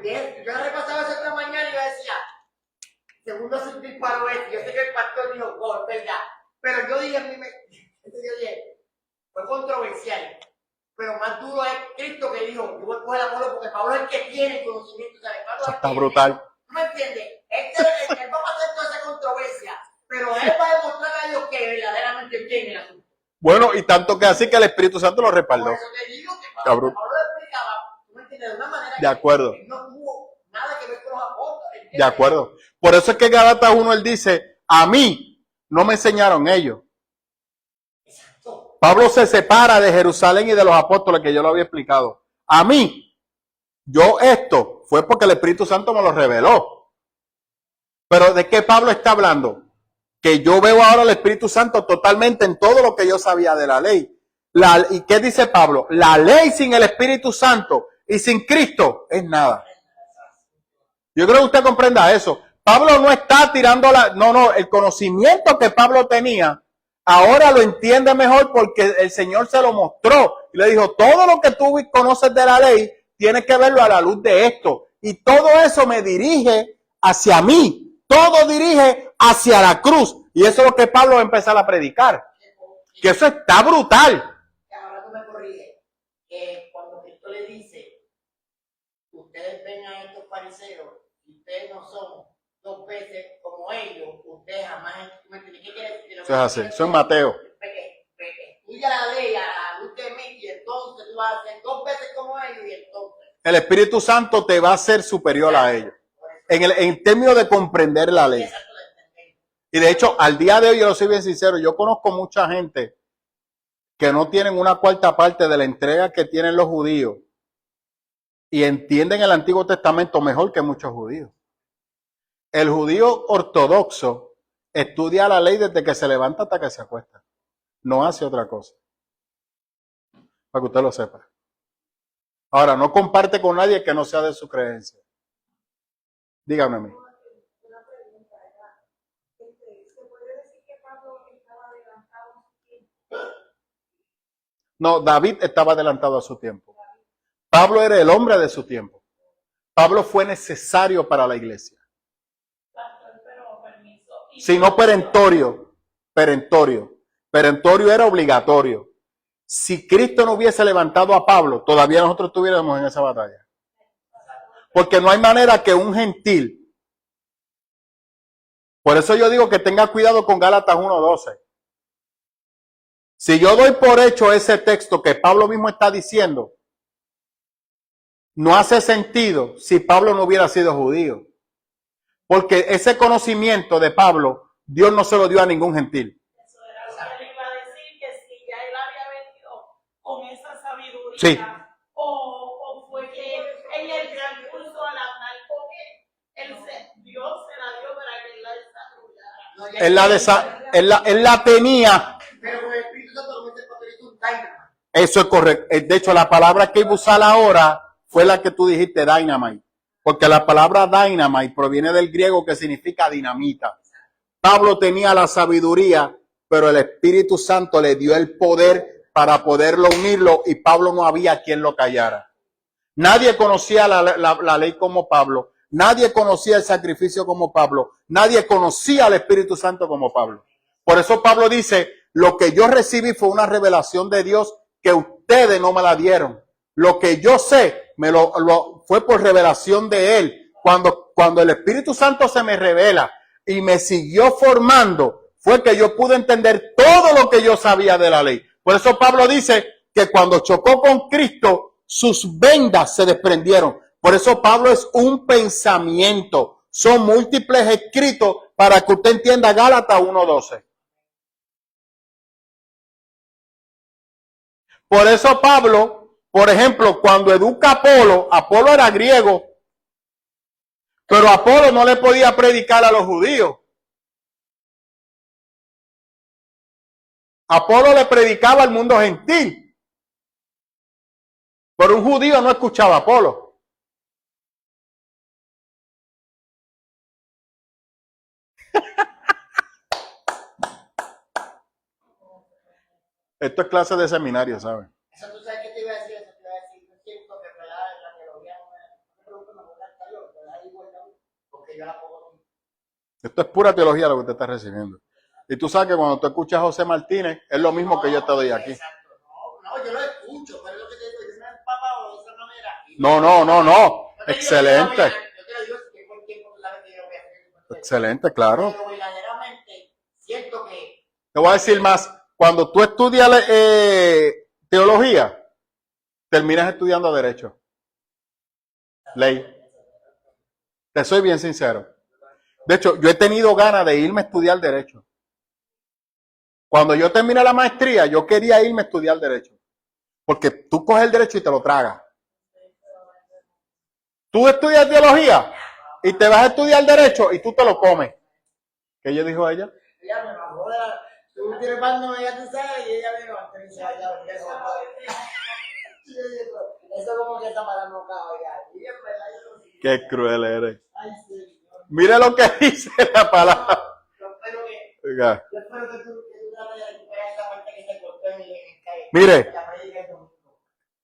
repasaba eso esta mañana y yo decía, Segundo es un disparo este, yo sé que el pastor dijo, oh, es verdad, pero yo dije a mí, fue controversial. Pero más duro es Cristo que dijo, yo voy a coger a Pablo porque Pablo es el que tiene conocimiento, ¿sabes? Pablo Eso es está el brutal. ¿Tú me entiendes? Él va a pasar toda esa controversia, pero él va a demostrar a Dios que verdaderamente tiene el asunto. Bueno, y tanto que así que el Espíritu Santo lo Por respaldó. eso te digo que Cabrón. Pablo lo explicaba, ¿tú me entiendes? De una manera De acuerdo. que no tuvo nada que ver con los apóstoles. ¿Entiendes? De acuerdo. Por eso es que Gálatas 1 él dice, a mí no me enseñaron ellos. Exacto. Pablo se separa de Jerusalén y de los apóstoles, que yo lo había explicado. A mí, esto fue porque el Espíritu Santo me lo reveló. Pero ¿de qué Pablo está hablando? Que yo veo ahora al Espíritu Santo totalmente en todo lo que yo sabía de la ley. ¿Y qué dice Pablo? La ley sin el Espíritu Santo y sin Cristo es nada. Yo creo que usted comprenda eso. Pablo no está tirando el conocimiento que Pablo tenía, ahora lo entiende mejor porque el Señor se lo mostró. Y le dijo, todo lo que tú conoces de la ley, tienes que verlo a la luz de esto. Y todo eso me dirige hacia mí. Todo dirige hacia la cruz. Y eso es lo que Pablo va a empezar a predicar. Que eso está brutal. Ahora tú me corriges. Cuando Cristo le dice, ustedes ven a estos fariseos, y ustedes no son 2 veces como ellos, ustedes jamás, ¿tú me entiendes? ¿Qué quiere decir? Eso es así. Eso es Mateo. Estudia la ley a la luz de mí y entonces tú vas a ser 2 veces como ellos y entonces. El Espíritu Santo te va a hacer superior a ellos. En términos de comprender la ley. Y de hecho, al día de hoy, yo soy bien sincero, yo conozco mucha gente que no tienen una cuarta parte de la entrega que tienen los judíos y entienden el Antiguo Testamento mejor que muchos judíos. El judío ortodoxo estudia la ley desde que se levanta hasta que se acuesta. No hace otra cosa. Para que usted lo sepa. Ahora, no comparte con nadie que no sea de su creencia. Dígame a mí. Una pregunta, ¿verdad? ¿Se puede decir que Pablo estaba adelantado a su tiempo? No, David estaba adelantado a su tiempo. Pablo era el hombre de su tiempo. Pablo fue necesario para la iglesia. Pero permiso. Si no perentorio. Perentorio era obligatorio. Si Cristo no hubiese levantado a Pablo, todavía nosotros estuviéramos en esa batalla. Porque no hay manera que un gentil. Por eso yo digo que tenga cuidado con Gálatas 1:12. Si yo doy por hecho ese texto que Pablo mismo está diciendo, no hace sentido si Pablo no hubiera sido judío. Porque ese conocimiento de Pablo, Dios no se lo dio a ningún gentil. Eso era lo que le iba a decir, que si ya él había venido con esa sabiduría, Sí. o fue que en el transcurso al hablar con Dios se la dio para que él la desarrollara. Él la tenía. Pero con el Espíritu Santo lo dice porque es un dynamite. Eso es correcto. De hecho, la palabra que iba a usar ahora fue la que tú dijiste, dynamite. Porque la palabra dynamite proviene del griego que significa dinamita. Pablo tenía la sabiduría, pero el Espíritu Santo le dio el poder para poderlo unirlo y Pablo no había quien lo callara. Nadie conocía la ley como Pablo. Nadie conocía el sacrificio como Pablo. Nadie conocía al Espíritu Santo como Pablo. Por eso Pablo dice, lo que yo recibí fue una revelación de Dios que ustedes no me la dieron. Lo que yo sé fue por revelación de Él. Cuando el Espíritu Santo se me revela y me siguió formando, fue que yo pude entender todo lo que yo sabía de la ley. Por eso Pablo dice que cuando chocó con Cristo, sus vendas se desprendieron. Por eso Pablo es un pensamiento. Son múltiples escritos para que usted entienda Gálatas 1:12. Por eso Pablo, por ejemplo, cuando educa a Apolo era griego, pero Apolo no le podía predicar a los judíos. Apolo le predicaba al mundo gentil, pero un judío no escuchaba a Apolo. Esto es clase de seminario, ¿sabes? Eso tú sabes que te iba a decir, eso te iba a decir, yo siento que la teología no me gusta yo, ¿verdad? Igual, porque yo la pongo. Esto es pura teología lo que usted está recibiendo. Y tú sabes que cuando tú escuchas a José Martínez, es lo mismo que yo te doy aquí. Exacto, no, yo lo escucho, pero es lo que te digo, yo me he empapado de esa manera. No. Excelente. Yo te lo digo, si tengo el tiempo, tú sabes que yo voy a hacer. Excelente, claro. Pero verdaderamente siento que. Te voy a decir más. Cuando tú estudias teología, terminas estudiando derecho. Ley. Te soy bien sincero. De hecho, yo he tenido ganas de irme a estudiar derecho. Cuando yo terminé la maestría, yo quería irme a estudiar derecho. Porque tú coges el derecho y te lo tragas. Tú estudias teología y te vas a estudiar derecho y tú te lo comes. ¿Qué ella dijo ella? Ella me bajó de la. Tú tienes mano, ya tú sabes, y ella me levantó y se vaya a eso como que está para no caballar. Y en verdad yo no sé. Qué cruel eres. Ay, señor. Mira lo que dice la palabra. Yo espero que. Oiga. Yo espero que tú trates de recuperar esa parte que se cortó en el calle. Mire.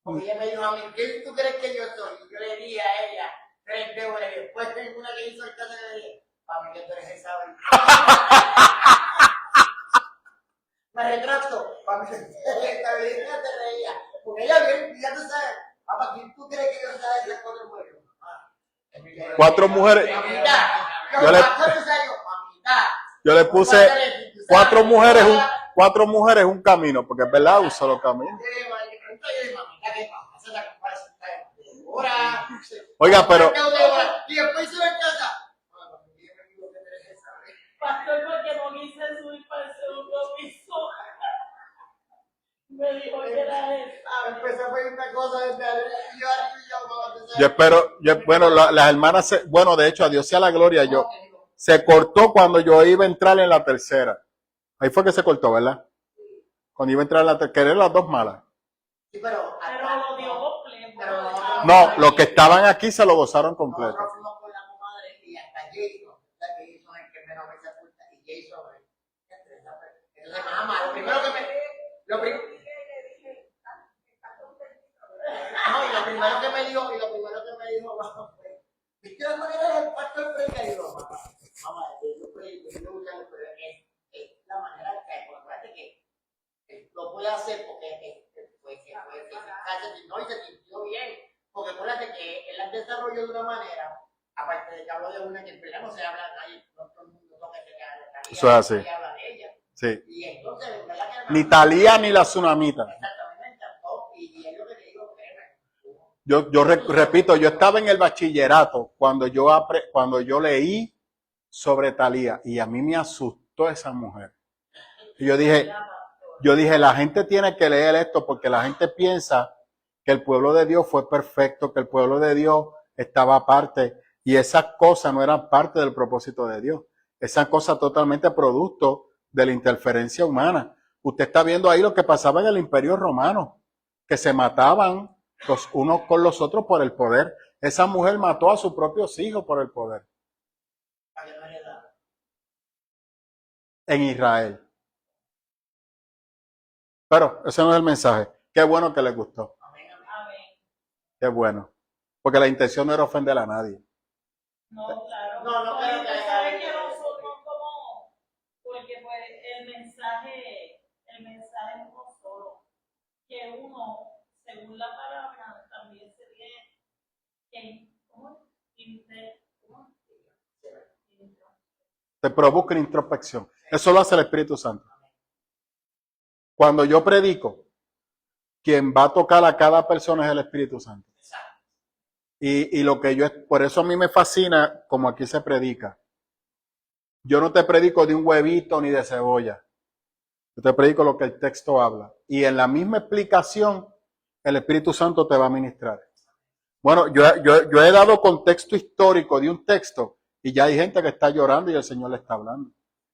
Porque ella me dijo a mí, ¿qué tú crees que yo soy? Y yo le di a ella 3 dólares. Después tengo una que hizo el caso y le dije, para mí que tú eres esa. Me retracto. Para mí que esta vieja te reía. Porque ella bien, ya tú sabes, papá, ¿quién tú crees que yo sea ese 4 mujeres? 4 mujeres. Mamita. Yo le puse 4 mujeres, un camino, porque es verdad, un solo camino. Oiga, pero Y después se en casa. Pastor, porque no quise subir para el segundo piso. Me dijo que era esta. Empecé a pedir una cosa desde yo espero, bueno, las hermanas, bueno, de hecho, a Dios sea la gloria, se cortó cuando yo iba a entrar en la tercera. Ahí fue que se cortó, ¿verdad? Cuando iba a entrar en la tercera, que eran las 2 malas. Sí, pero lo dio completo. No, los que estaban aquí se lo gozaron completo. Nosotros fuimos con la comadre y hasta Jason, es el que menos me se oculta, y Jason entonces, mamá, lo primero que me dijo, ¿viste la manera del pastor predica? Y digo, mamá, yo predico, yo voy a pero es la manera que, acuérdate que lo puede hacer porque no, y se sintió bien, porque acuérdate que él la desarrolló de una manera, aparte de que habló de una que en realidad no se habla de nadie, no todo el mundo toca que se habla de Talía, eso es así. se habla de ella. Sí. Y entonces, ¿verdad que ni Talía ni la tsunamita. Exactamente, y es lo que te digo, yo repito, yo estaba en el bachillerato cuando yo leí sobre Talía y a mí me asustó esa mujer. Y yo dije, la gente tiene que leer esto porque la gente piensa que el pueblo de Dios fue perfecto, que el pueblo de Dios estaba aparte y esas cosas no eran parte del propósito de Dios. Esas cosas totalmente producto de la interferencia humana. Usted está viendo ahí lo que pasaba en el Imperio Romano, que se mataban los unos con los otros por el poder. Esa mujer mató a sus propios hijos por el poder. En Israel. Pero ese no es el mensaje. Qué bueno que les gustó. Amén. Qué bueno. Porque la intención no era ofender a nadie. No, claro. No, pero que sabe que nosotros como, porque pues el mensaje es uno solo. Que uno, según la palabra, también se tiene que te provoca introspección. Eso lo hace el Espíritu Santo. Cuando yo predico, quien va a tocar a cada persona es el Espíritu Santo. Y lo que por eso a mí me fascina como aquí se predica. Yo no te predico de un huevito ni de cebolla. Yo te predico lo que el texto habla. Y en la misma explicación, el Espíritu Santo te va a ministrar. Bueno, yo he dado contexto histórico de un texto y ya hay gente que está llorando y el Señor le está hablando.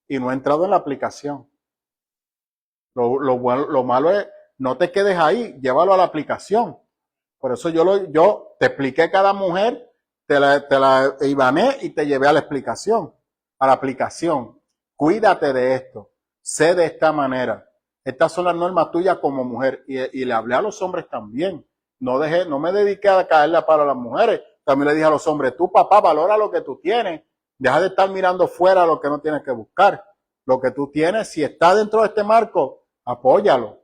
Y no ha entrado en la aplicación. Lo malo es, no te quedes ahí, llévalo a la aplicación. Por eso yo te expliqué cada mujer, te la ibané y te llevé a la explicación. A la aplicación. Cuídate de esto. Sé de esta manera. Estas son las normas tuyas como mujer. Y le hablé a los hombres también. No me dediqué a caerle a palo a las mujeres. También le dije a los hombres, tú papá, valora lo que tú tienes. Deja de estar mirando fuera lo que no tienes que buscar. Lo que tú tienes, si está dentro de este marco, apóyalo.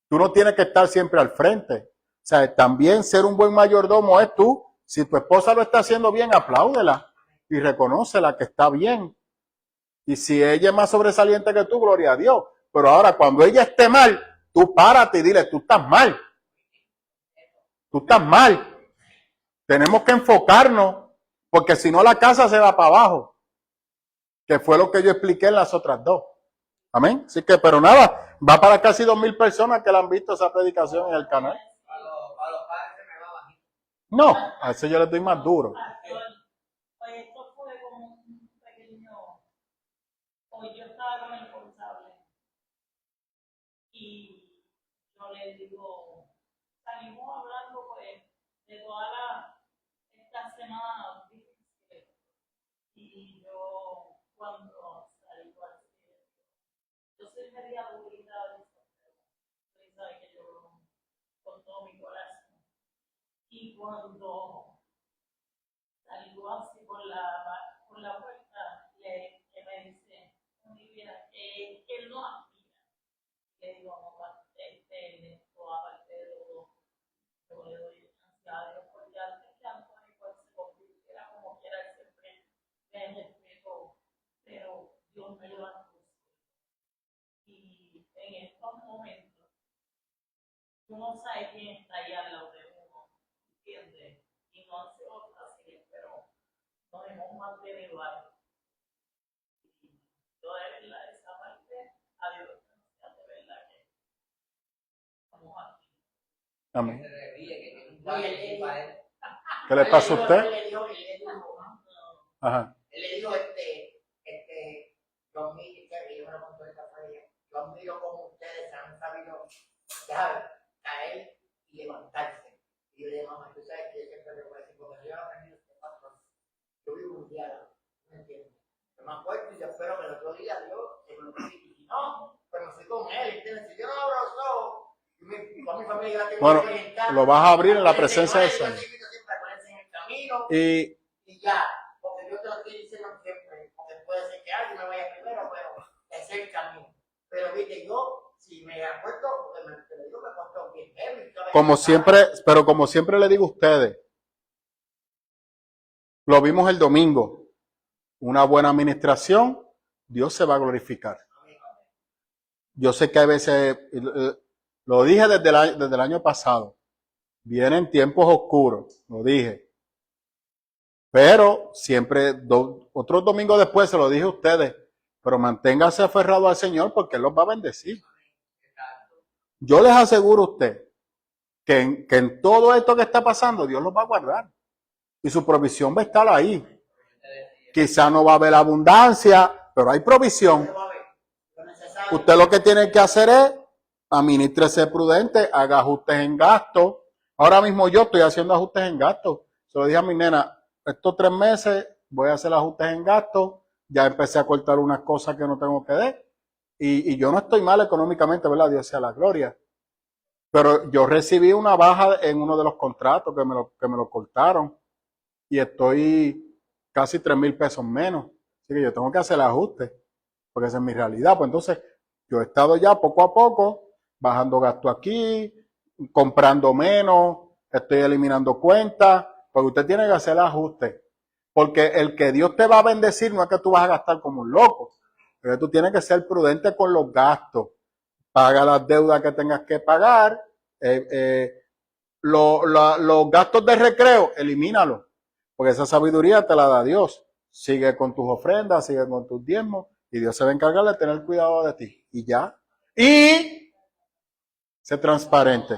Tú no tienes que estar siempre al frente. O sea, también ser un buen mayordomo es tú. Si tu esposa lo está haciendo bien, apláudela y reconócela que está bien. Y si ella es más sobresaliente que tú, gloria a Dios. Pero ahora, cuando ella esté mal, tú párate y dile, tú estás mal. Tú estás mal. Tenemos que enfocarnos, porque si no la casa se va para abajo. Que fue lo que yo expliqué en las otras dos. Amén. Así que, pero nada, va para casi 2,000 personas que la han visto esa predicación en el canal. A los padres se me va bajito. No, a ese yo les doy más duro. Pues esto fue como un pequeño. Hoy yo estaba con el contable y yo le digo, salimos hablando pues de todas estas semanas difíciles. Y yo, cuando salí yo soy media durita de eso, pero sabe que yo con todo mi corazón. Y cuando salió así por la puerta, que me dice, Olivia, él no aspira. Le digo, no, esto aparte de todo, yo le doy gracias a Dios, porque antes que Antonio pues, se convirtiera como quiera, él siempre me respetó, pero Dios me levantó. Y en estos momentos, uno sabe quién está ahí al lado de uno, ¿entiendes? Y no ha sido fácil, pero nos hemos mantenido ahí. Y yo de verdad, esa parte, a Dios gracias, de verdad que estamos aquí. Amén. Se ríe, que tiene un padre y para él. ¿Qué le pasa a usted? Él le dijo, Ajá. él le dijo, yo miro, que yo me lo contó esta feria, yo miro como ustedes han sabido caer y levantarse. Y yo le dije, mamá, tú sabes que yo siempre le voy a decir, porque yo he aprendido este patrón. Yo vivo un diálogo, ¿me entiendes? Yo me acuerdo y yo espero que el otro día Dios se me lo permita. Y si no, pues me fui con él, ¿entiendes? Si yo no abro los ojos, con mi familia la tengo Bueno, que orientar. lo vas a abrir en la presencia del Señor. Yo te invito siempre a ponerse en el camino. Y Ya, porque yo te lo estoy diciendo siempre, porque puede ser que alguien me vaya primero, pero es el camino. Pero viste, yo, si me acuerdo, porque te lo digo, me costó bien heavy. como siempre le digo a ustedes, lo vimos el domingo, una buena administración, Dios se va a glorificar. Yo sé que a veces, lo dije desde el año pasado, vienen tiempos oscuros, lo dije. Pero siempre, otros domingos después se lo dije a ustedes, pero manténgase aferrado al Señor porque Él los va a bendecir. Yo les aseguro a usted que en todo esto que está pasando, Dios los va a guardar. Y su provisión va a estar ahí. Quizá no va a haber abundancia, pero hay provisión. Usted lo que tiene que hacer es administrarse prudente, haga ajustes en gasto. Ahora mismo yo estoy haciendo ajustes en gasto. Se lo dije a mi nena, estos 3 meses voy a hacer ajustes en gasto. Ya empecé a cortar unas cosas que no tengo que dar. Y yo no estoy mal económicamente, ¿verdad? Dios sea la gloria. Pero yo recibí una baja en uno de los contratos que me lo cortaron. Y estoy casi 3,000 pesos menos. Así que yo tengo que hacer el ajuste. Porque esa es mi realidad. Pues entonces, yo he estado ya poco a poco bajando gasto aquí, comprando menos, estoy eliminando cuentas, porque usted tiene que hacer el ajuste. Porque el que Dios te va a bendecir no es que tú vas a gastar como un loco. Porque tú tienes que ser prudente con los gastos. Paga las deudas que tengas que pagar. Los gastos de recreo, elimínalos. Porque esa sabiduría te la da Dios. Sigue con tus ofrendas, sigue con tus diezmos. Y Dios se va a encargar de tener cuidado de ti. Y ya. Y sé transparente.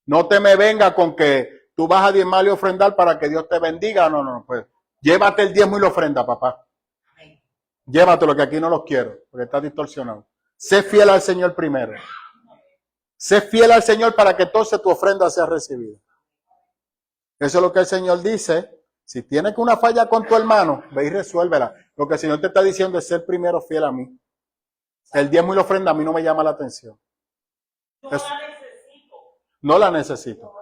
No te me venga con que tú vas a diezmar y ofrendar para que Dios te bendiga. No, no, pues llévate el diezmo y la ofrenda, papá. Llévatelo, que aquí no los quiero, porque está distorsionado. Sé fiel al Señor primero. Sé fiel al Señor para que entonces tu ofrenda sea recibida. Eso es lo que el Señor dice. Si tienes una falla con tu hermano, ve y resuélvela. Lo que el Señor te está diciendo es ser primero fiel a mí. El diezmo y la ofrenda a mí no me llama la atención. No la necesito.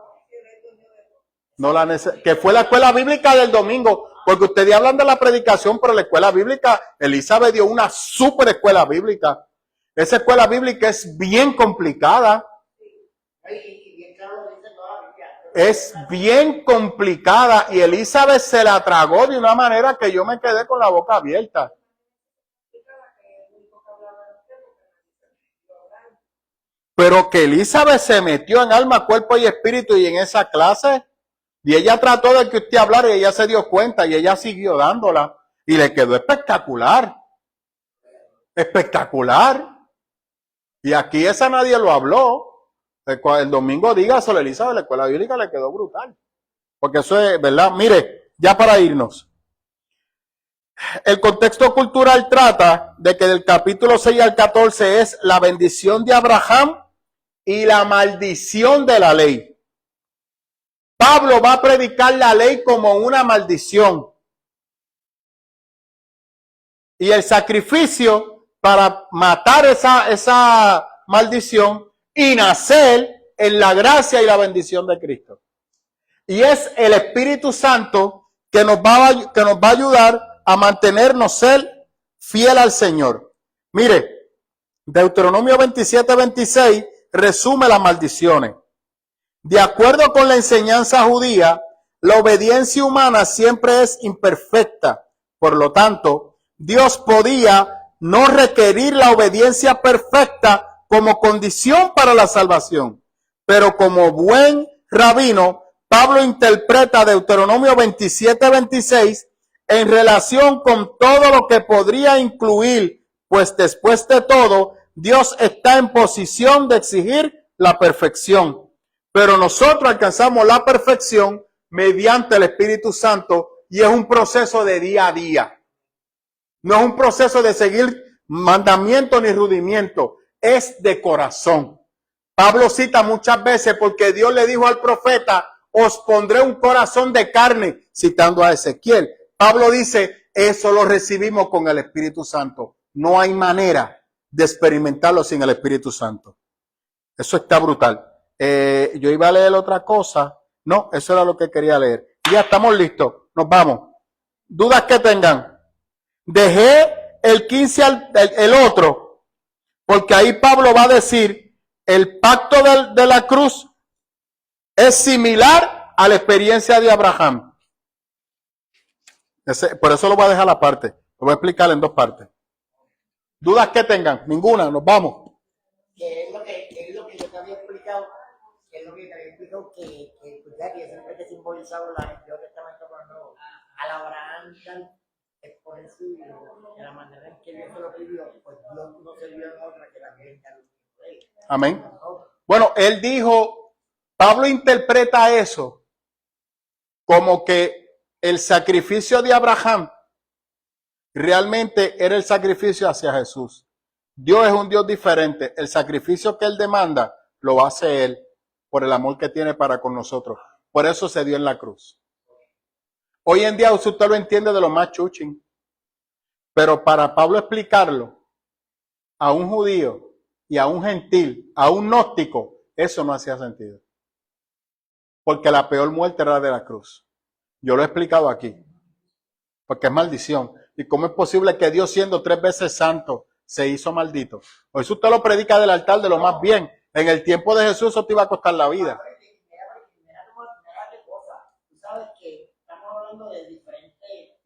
No la necesito. Que fue la escuela bíblica del domingo. Porque ustedes hablan de la predicación, pero la escuela bíblica, Elizabeth dio una super escuela bíblica. Esa escuela bíblica es bien complicada. Es bien complicada y Elizabeth se la tragó de una manera que yo me quedé con la boca abierta. Pero que Elizabeth se metió en alma, cuerpo y espíritu y en esa clase, y ella trató de que usted hablara y ella se dio cuenta y ella siguió dándola y le quedó espectacular. Espectacular. Y aquí esa nadie lo habló. El domingo dígaselo a Elizabeth, la escuela bíblica le quedó brutal. Porque eso es, ¿verdad? Mire, ya para irnos. El contexto cultural trata de que del capítulo 6 al 14 es la bendición de Abraham y la maldición de la ley. Pablo va a predicar la ley como una maldición. Y el sacrificio para matar esa maldición y nacer en la gracia y la bendición de Cristo. Y es el Espíritu Santo que nos va a ayudar a mantenernos ser fiel al Señor. Mire, Deuteronomio 27:26 resume las maldiciones. De acuerdo con la enseñanza judía, la obediencia humana siempre es imperfecta. Por lo tanto, Dios podía no requerir la obediencia perfecta como condición para la salvación. Pero como buen rabino, Pablo interpreta Deuteronomio 27:26 en relación con todo lo que podría incluir, pues después de todo, Dios está en posición de exigir la perfección. Pero nosotros alcanzamos la perfección mediante el Espíritu Santo y es un proceso de día a día. No es un proceso de seguir mandamiento ni rudimiento, es de corazón. Pablo cita muchas veces porque Dios le dijo al profeta, os pondré un corazón de carne, citando a Ezequiel. Pablo dice, eso lo recibimos con el Espíritu Santo. No hay manera de experimentarlo sin el Espíritu Santo. Eso está brutal. Yo iba a leer otra cosa. No, eso era lo que quería leer. Ya estamos listos. Nos vamos. ¿Dudas que tengan? Dejé el 15 el otro, porque ahí Pablo va a decir, el pacto de la cruz es similar a la experiencia de Abraham. Por eso lo voy a dejar aparte. Lo voy a explicar en dos partes. ¿Dudas que tengan? Ninguna. Nos vamos. Que es lo que yo te había explicado, que pues ya que siempre te simbolizaba la Antiguo Testamento cuando al Abraham es por el suyo, de la manera en que Dios se lo pidió, pues Dios no se vio en otra que la Virgen de él. Amén. Bueno, él dijo, Pablo interpreta eso como que el sacrificio de Abraham realmente era el sacrificio hacia Jesús. Dios es un Dios diferente. El sacrificio que Él demanda lo hace Él por el amor que tiene para con nosotros. Por eso se dio en la cruz. Hoy en día usted lo entiende de lo más chuchín. Pero para Pablo explicarlo a un judío y a un gentil, a un gnóstico, eso no hacía sentido. Porque la peor muerte era de la cruz. Yo lo he explicado aquí. Porque es maldición. ¿Y cómo es posible que Dios, siendo 3 veces santo, se hizo maldito? O eso usted lo predica del altar de lo más bien. En el tiempo de Jesús eso te iba a costar la vida. Mira qué cosa. Tú sabes que estamos hablando de diferentes,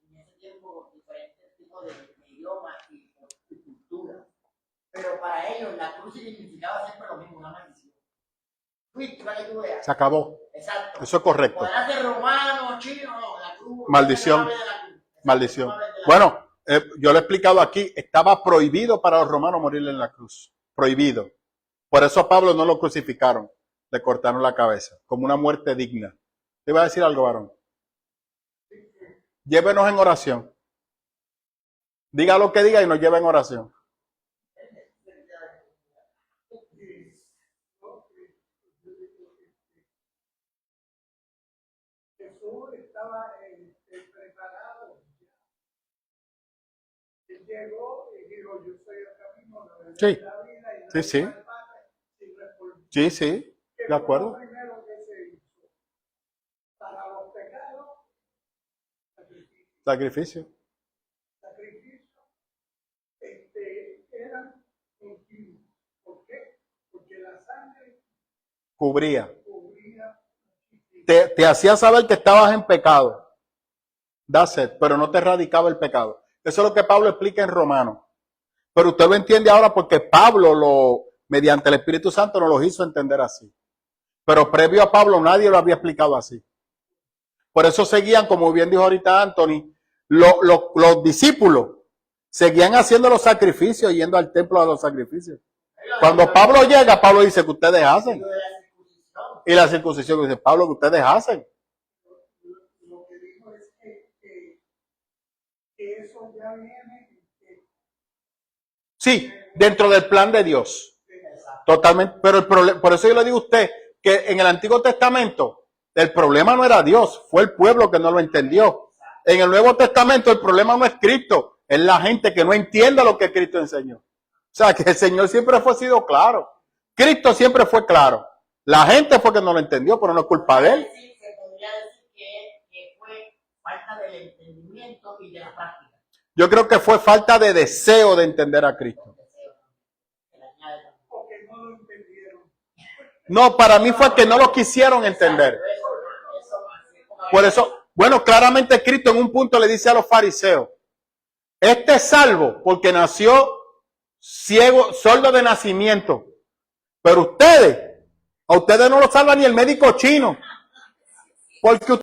en ese tiempo, diferentes tipos de idiomas y pero para ellos la cruz significaba siempre lo mismo, una maldición. Fuiste para que tú veas. Se acabó. Exacto. Eso es correcto. Podrás ser romano, chino, no, la cruz. Maldición. no hable de la cruz. Maldición. No hable de la cruz. Bueno, yo lo he explicado aquí, estaba prohibido para los romanos morir en la cruz. Prohibido. Por eso a Pablo no lo crucificaron, le cortaron la cabeza, como una muerte digna. ¿Te iba a decir algo, varón? Llévenos en oración. Diga lo que diga y nos lleve en oración. Jesús estaba preparado. Él llegó y dijo, yo soy el camino, la verdad, Sí. la vida y Sí, sí. nadie va al Padre sin responder. Sí, sí, ¿Qué de acuerdo. fue lo primero que se hizo? Para los pecados, sacrificio. Sacrificio. Eran continuos. ¿Por qué? Porque la sangre Cubría. cubría. Te hacía saber que estabas en pecado. That's it, pero no te erradicaba el pecado. Eso es lo que Pablo explica en Romanos. Pero usted lo entiende ahora porque Pablo, mediante el Espíritu Santo, nos lo hizo entender así. Pero previo a Pablo nadie lo había explicado así. Por eso seguían, como bien dijo ahorita Anthony, los discípulos seguían haciendo los sacrificios, yendo al templo a los sacrificios. Cuando Pablo llega, Pablo dice que ustedes hacen. Y la circuncisión dice, Pablo, que ustedes hacen. Lo que dijo es que eso ya viene. Sí, dentro del plan de Dios. Totalmente. Pero el problema, por eso yo le digo a usted que en el Antiguo Testamento el problema no era Dios, fue el pueblo que no lo entendió. En el Nuevo Testamento el problema no es Cristo, es la gente que no entiende lo que Cristo enseñó. O sea, que el Señor siempre fue sido claro. Cristo siempre fue claro. La gente fue que no lo entendió, pero no es culpa de él. Se podría decir que fue falta del entendimiento y de la práctica. Yo creo que fue falta de deseo de entender a Cristo. Porque no lo entendieron. No, para mí fue que no lo quisieron entender. Por eso, bueno, claramente Cristo en un punto le dice a los fariseos, este es salvo porque nació ciego, sordo de nacimiento. Pero a ustedes no lo salva ni el médico chino. Porque